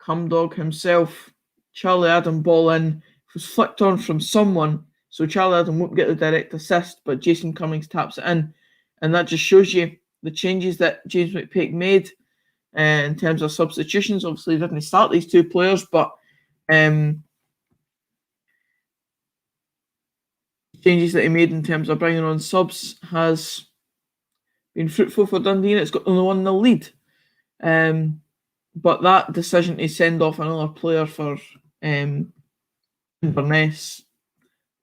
Cumdog himself. Charlie Adam ball in. Was flicked on from someone. So Charlie Adam won't get the direct assist, but Jason Cummings taps it in. And that just shows you the changes that James McPake made in terms of substitutions. Obviously, he didn't start these two players, but changes that he made in terms of bringing on subs has been fruitful for Dundee, and it's got them the 1-0 lead. But that decision to send off another player for Inverness,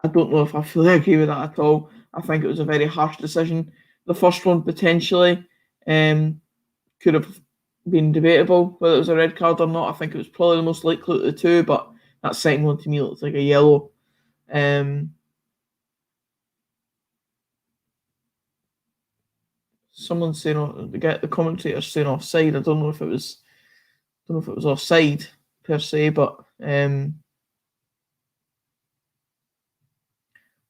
I don't know if I fully agree with that at all. I think it was a very harsh decision. The first one potentially could have been debatable whether it was a red card or not. I think it was probably the most likely of the two, but that second one to me looks like a yellow. Someone's saying the commentator's saying offside. I don't know if it was offside per se, but they're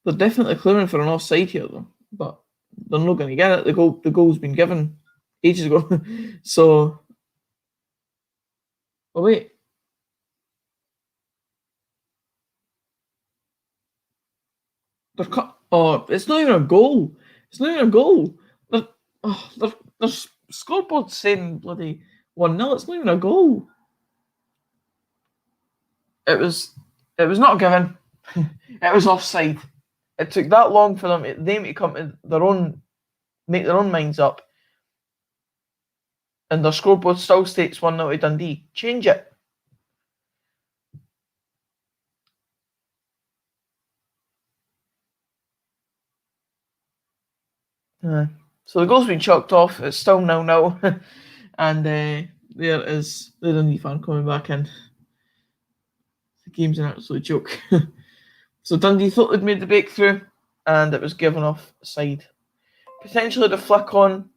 definitely claiming for an offside here though. But they're not going to get it. The goal's been given ages ago. So, oh wait. It's not even a goal. It's not even a goal. There's scoreboard saying bloody 1-0. It's not even a goal. It was not given. It was offside. It took that long for them to come to make their own minds up. And their scoreboard still states 1-0 to Dundee. Change it. So the goal's been chalked off. It's still 0-0. And there is the Dundee fan coming back in. The game's an absolute joke. So Dundee thought they'd made the breakthrough, and it was given offside. Potentially the flick on.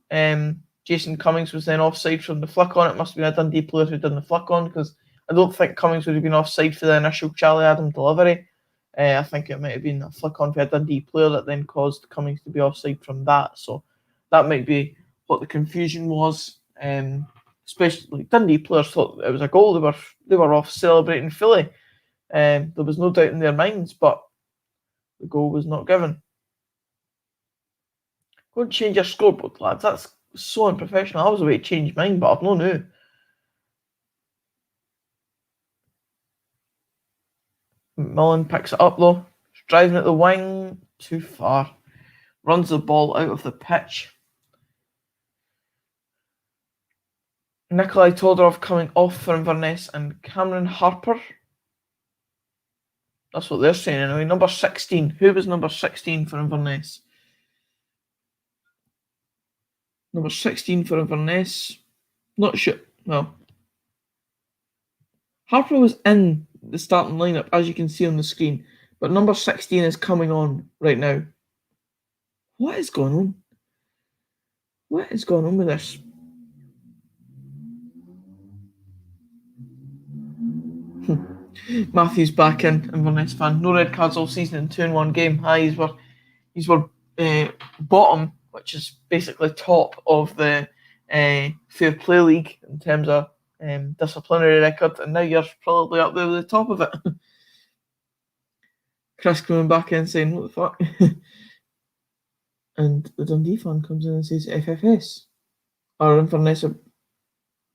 Jason Cummings was then offside from the flick on. It must have been a Dundee player who done the flick on, because I don't think Cummings would have been offside for the initial Charlie Adam delivery. I think it might have been a flick on for a Dundee player that then caused Cummings to be offside from that. So that might be what the confusion was. Especially like Dundee players thought it was a goal. They were off celebrating fully. There was no doubt in their minds, but the goal was not given. Go and change your scoreboard, lads. That's so unprofessional. I was away to change mine, but I've no new. Mullen picks it up though. He's driving at the wing. Too far. Runs the ball out of the pitch. Nikolai Todorov coming off for Inverness and Cameron Harper. That's what they're saying anyway. Number 16. Who was number 16 for Inverness? Number 16 for Inverness. Not sure. No. Harper was in the starting lineup, as you can see on the screen. But number 16 is coming on right now. What is going on? What is going on with this? Matthew's back in, Inverness fan. No red cards all season in 2-1 game. These were bottom, which is basically top of the Fair Play League in terms of disciplinary record, and now you're probably up there at the top of it. Chris coming back in saying, what the fuck? And the Dundee fan comes in and says, FFS. Or Inverness are...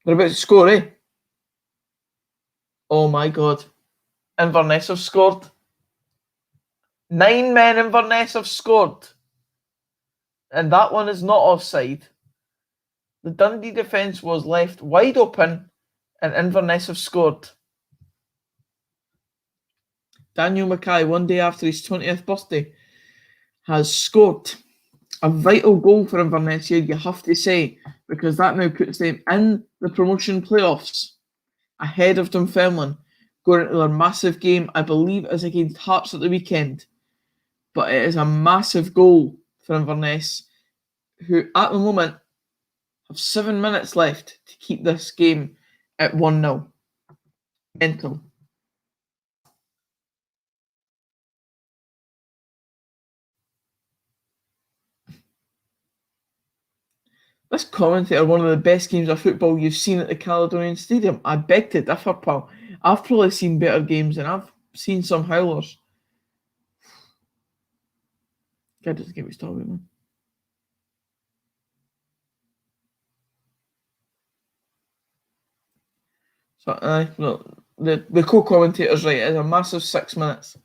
They're about to score, eh? Oh my god. Inverness have scored. 9 men Inverness have scored. And that one is not offside. The Dundee defence was left wide open and Inverness have scored. Daniel Mackay, one day after his 20th birthday, has scored a vital goal for Inverness here, you have to say, because that now puts them in the promotion playoffs ahead of Dunfermline, going into their massive game. I believe it is against Hearts at the weekend, but it is a massive goal for Inverness, who at the moment have 7 minutes left to keep this game at 1-0. Mental. This commentator, one of the best games of football you've seen at the Caledonian Stadium. I beg to differ, pal. I've probably seen better games and I've seen some howlers. God, doesn't get me started, man. So, no, the co-commentator's right. It's a massive 6 minutes.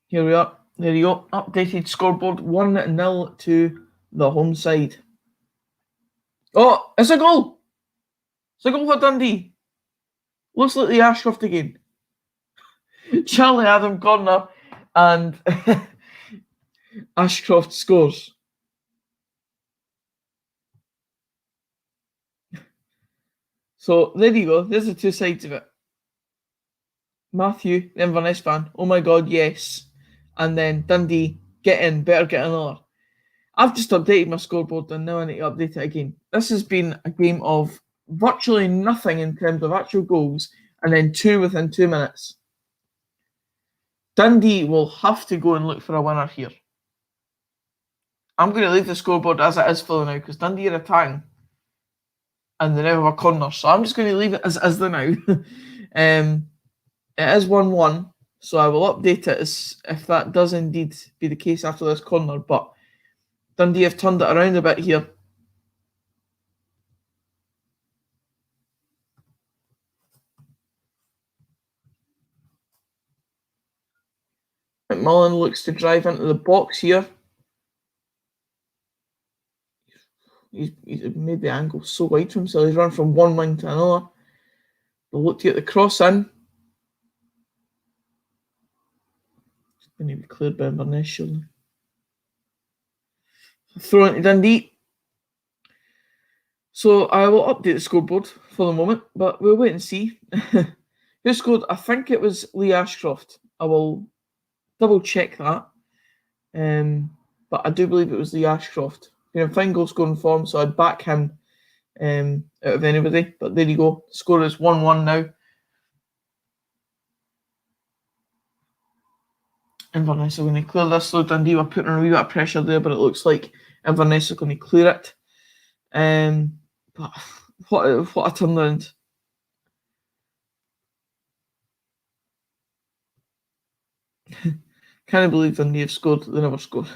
Here we are. There you go. Updated scoreboard. 1-0 to the home side. Oh, it's a goal! It's a goal for Dundee. Looks like the Ashcroft again. Charlie Adam corner and Ashcroft scores. So there you go. There's the two sides of it. Matthew, the Inverness fan, oh my god, yes. And then Dundee, get in, better get another. I've just updated my scoreboard and now I need to update it again. This has been a game of virtually nothing in terms of actual goals and then 2 within 2 minutes. Dundee will have to go and look for a winner here. I'm going to leave the scoreboard as it is for now because Dundee are attacking and they now have a corner. So I'm just going to leave it as the now. It is 1-1, so I will update it as if that does indeed be the case after this corner. But Dundee have turned it around a bit here. McMullen looks to drive into the box here. He's made the angle so wide for himself. He's run from one wing to another. They'll look to get the cross in. It's going to be cleared by Inverness, surely. Throw into Dundee. So I will update the scoreboard for the moment, but we'll wait and see. Who scored? I think it was Lee Ashcroft. I will double check that. But I do believe it was Lee Ashcroft. You know, fine goal scoring form, so I'd back him out of anybody. But there you go. The score is 1-1 now. Inverness are going to clear this, though. Dundee were putting on a wee bit of pressure there, but it looks like Inverness are going to clear it. But what a turnaround. Can't believe Dundee have scored. They never scored.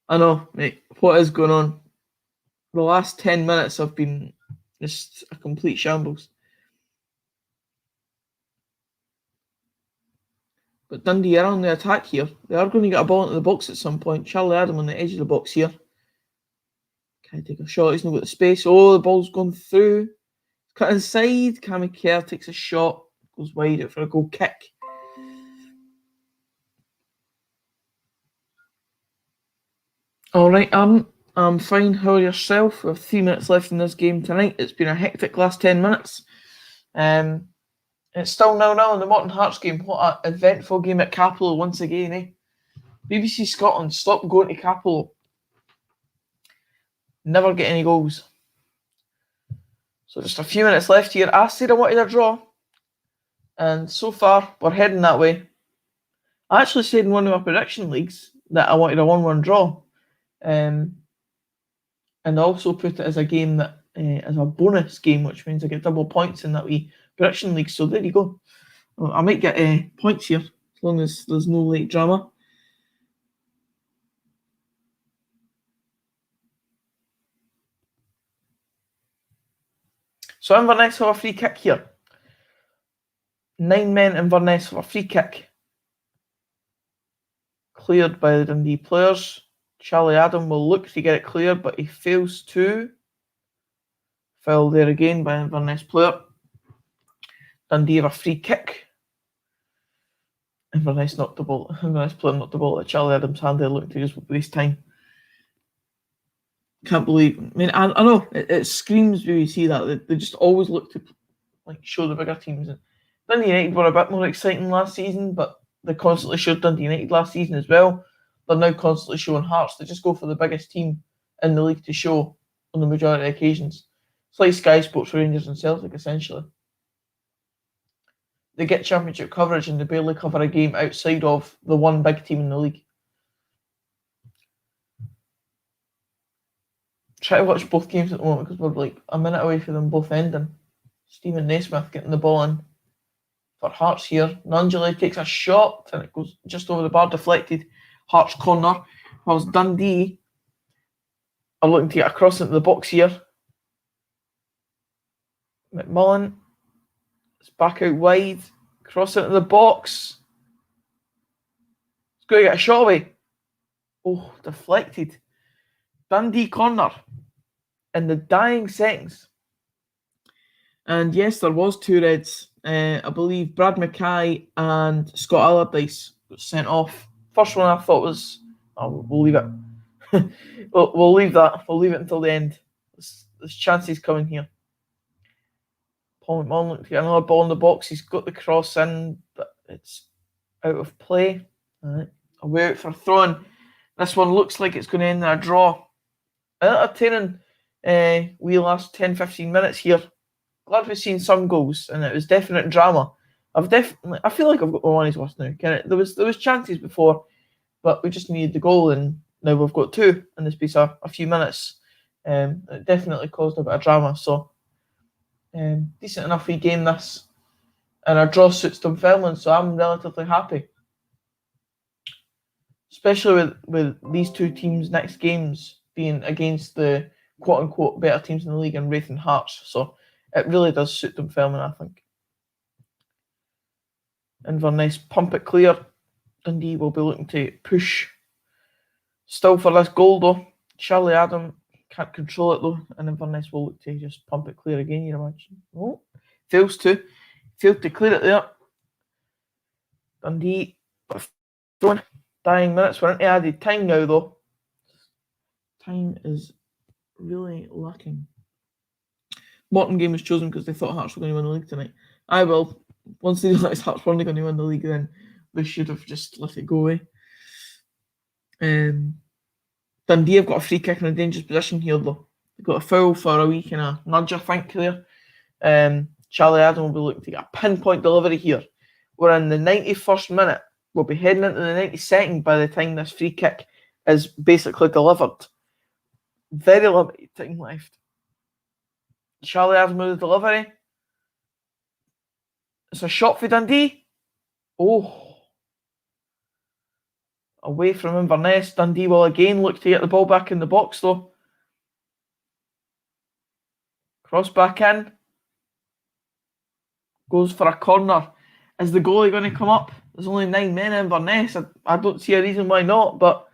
I know, mate. What is going on? The last 10 minutes have been just a complete shambles. But Dundee are on the attack here. They are going to get a ball into the box at some point. Charlie Adam on the edge of the box here. Can I take a shot? He's not got the space. Oh, the ball's gone through. Cut inside. Cammy Kerr takes a shot. Goes wide out for a goal kick. All right, I'm fine. How are yourself? We have 3 minutes left in this game tonight. It's been a hectic last 10 minutes. It's still 0-0 in the Morton Hearts game. What an eventful game at Capello once again, eh? BBC Scotland, stop going to Capello. Never get any goals. So just a few minutes left here. I said I wanted a draw. And so far, we're heading that way. I actually said in one of my prediction leagues that I wanted a 1-1 draw. And I also put it as a game that as a bonus game, which means I get double points in that wee prediction league. So there you go. Well, I might get points here as long as there's no late drama. So Inverness have a free kick here. 9 men Inverness have a free kick. Cleared by the Dundee players. Charlie Adam will look to get it cleared, but he fails to. Foul there again by Inverness player. Dundee have a free kick. Inverness knocked the ball. Inverness player knocked the ball at Charlie Adams' hand there, looking to just waste time. Can't believe. I mean, I know it screams when you see that. They just always look to show the bigger teams. And Dundee United were a bit more exciting last season, but they constantly showed Dundee United last season as well. They're now constantly showing Hearts. They just go for the biggest team in the league to show on the majority of occasions. It's like Sky Sports for Rangers and Celtic, essentially. They get championship coverage and they barely cover a game outside of the one big team in the league. Try to watch both games at the moment because we're a minute away from them both ending. Stephen Naismith getting the ball in for Hearts here. Nangeli takes a shot and it goes just over the bar, deflected. Hearts corner. Whilst Dundee are looking to get across into the box here. McMullen is back out wide. Cross into the box. He's going to get a shot away. Oh, deflected. Dundee corner in the dying seconds. And yes, there was 2 reds. I believe Brad Mackay and Scott Allardyce got sent off. First one I thought was... Oh, we'll leave it. we'll leave that. We'll leave it until the end. There's chances coming here. Paul McMullen looking to get another ball in the box. He's got the cross in, but it's out of play. All right. Away out for a throw-in. This one looks like it's going to end in a draw. Entertaining we last 10-15 minutes here. Glad we've seen some goals, and it was definite drama. I feel like I've got my money's worth now. There was chances before, but we just needed the goal, and now we've got 2 in the space of a few minutes. It definitely caused a bit of drama. So decent enough we game this, and our draw suits Dunfermline, so I'm relatively happy. Especially with these 2 teams' next games being against the quote-unquote better teams in the league and Wraith and Hearts. So it really does suit Dunfermline, I think. Inverness pump it clear. Dundee will be looking to push. Still for this goal, though. Charlie Adam can't control it, though. And Inverness will look to just pump it clear again, you imagine. Oh, fails to. Failed to clear it there. Dundee throwing. Dying minutes. We're into added time now, though. Time is really lacking. Morton game was chosen because they thought Hearts were going to win the league tonight. I will. Once they realised Hearts weren't going to win the league, then they should have just let it go away. Dundee have got a free kick in a dangerous position here, though. They've got a foul for a wee kind of nudge, I think, there. Charlie Adam will be looking to get a pinpoint delivery here. We're in the 91st minute. We'll be heading into the 92nd by the time this free kick is basically delivered. Very limited time left. Charlie Adams with the delivery. It's a shot for Dundee. Oh. Away from Inverness. Dundee will again look to get the ball back in the box though. Cross back in. Goes for a corner. Is the goalie going to come up? There's only 9 men in Inverness. I don't see a reason why not, but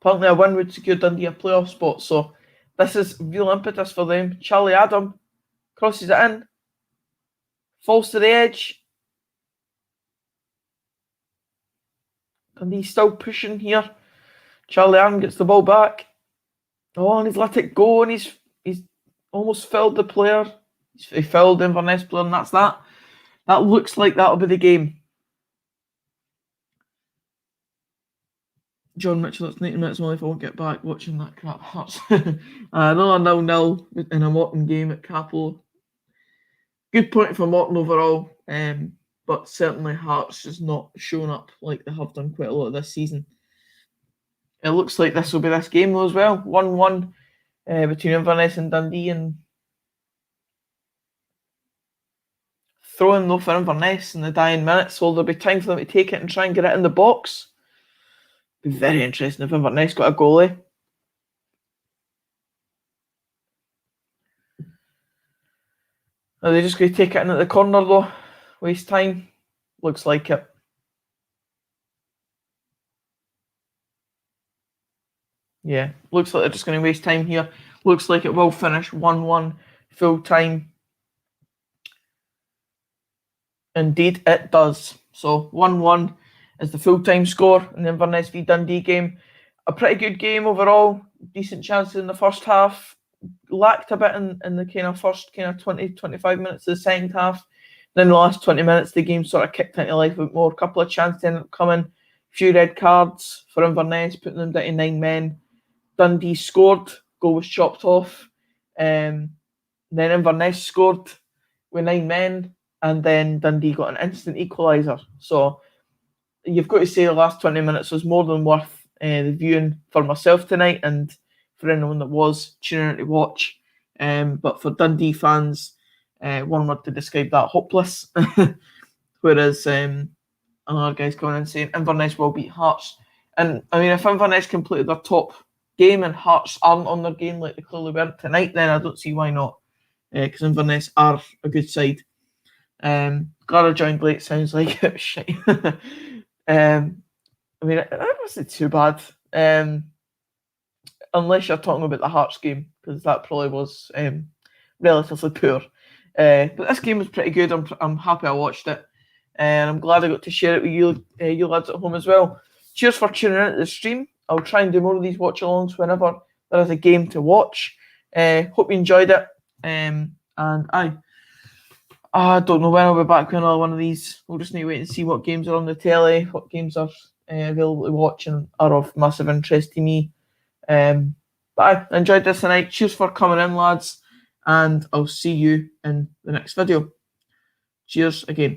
apparently a win would secure Dundee a playoff spot, so this is real impetus for them. Charlie Adam crosses it in. Falls to the edge. Dundee still pushing here. Charlie Adam gets the ball back. Oh, and he's let it go, and he's almost fouled the player. He fouled the Inverness player, and that's that. That looks like that'll be the game. John Mitchell, it's 90 minutes only if I won't get back watching that crap Hearts. Another 0-0 in a Morton game at Capel. Good point for Morton overall, but certainly Hearts has not shown up like they have done quite a lot this season. It looks like this will be this game though as well. 1-1 between Inverness and Dundee, and throwing though for Inverness in the dying minutes, so there'll be time for them to take it and try and get it in the box. Be very interesting if Inverness got a goalie. Are they just going to take it in at the corner though? Waste time? Looks like it. Yeah, looks like they're just going to waste time here. Looks like it will finish 1-1 full time. Indeed, it does. So 1-1 is the full-time score in the Inverness v Dundee game. A pretty good game overall. Decent chances in the first half. Lacked a bit in the kind of first 20-25 minutes of the second half. Then the last 20 minutes, the game sort of kicked into life a bit more. A couple of chances ended up coming. Few red cards for Inverness, putting them down to 9 men. Dundee scored. Goal was chopped off. Then Inverness scored with 9 men. And then Dundee got an instant equaliser. So you've got to say the last 20 minutes was more than worth the viewing for myself tonight and for anyone that was tuning in to watch. But for Dundee fans, one word to describe that: hopeless. Whereas another guy's coming in saying Inverness will beat Hearts. And I mean, if Inverness completed their top game and Hearts aren't on their game like they clearly weren't tonight, then I don't see why not. Because Inverness are a good side. Glad I joined late, sounds like it was shite. I mean, it wasn't too bad. Unless you're talking about the Hearts game, because that probably was relatively poor. But this game was pretty good. I'm happy I watched it. And I'm glad I got to share it with you lads at home as well. Cheers for tuning in to the stream. I'll try and do more of these watch-alongs whenever there is a game to watch. Hope you enjoyed it. And I don't know when I'll be back with another one of these. We'll just need to wait and see what games are on the telly, what games are available to watch and are of massive interest to me. But I enjoyed this tonight. Cheers for coming in, lads. And I'll see you in the next video. Cheers again.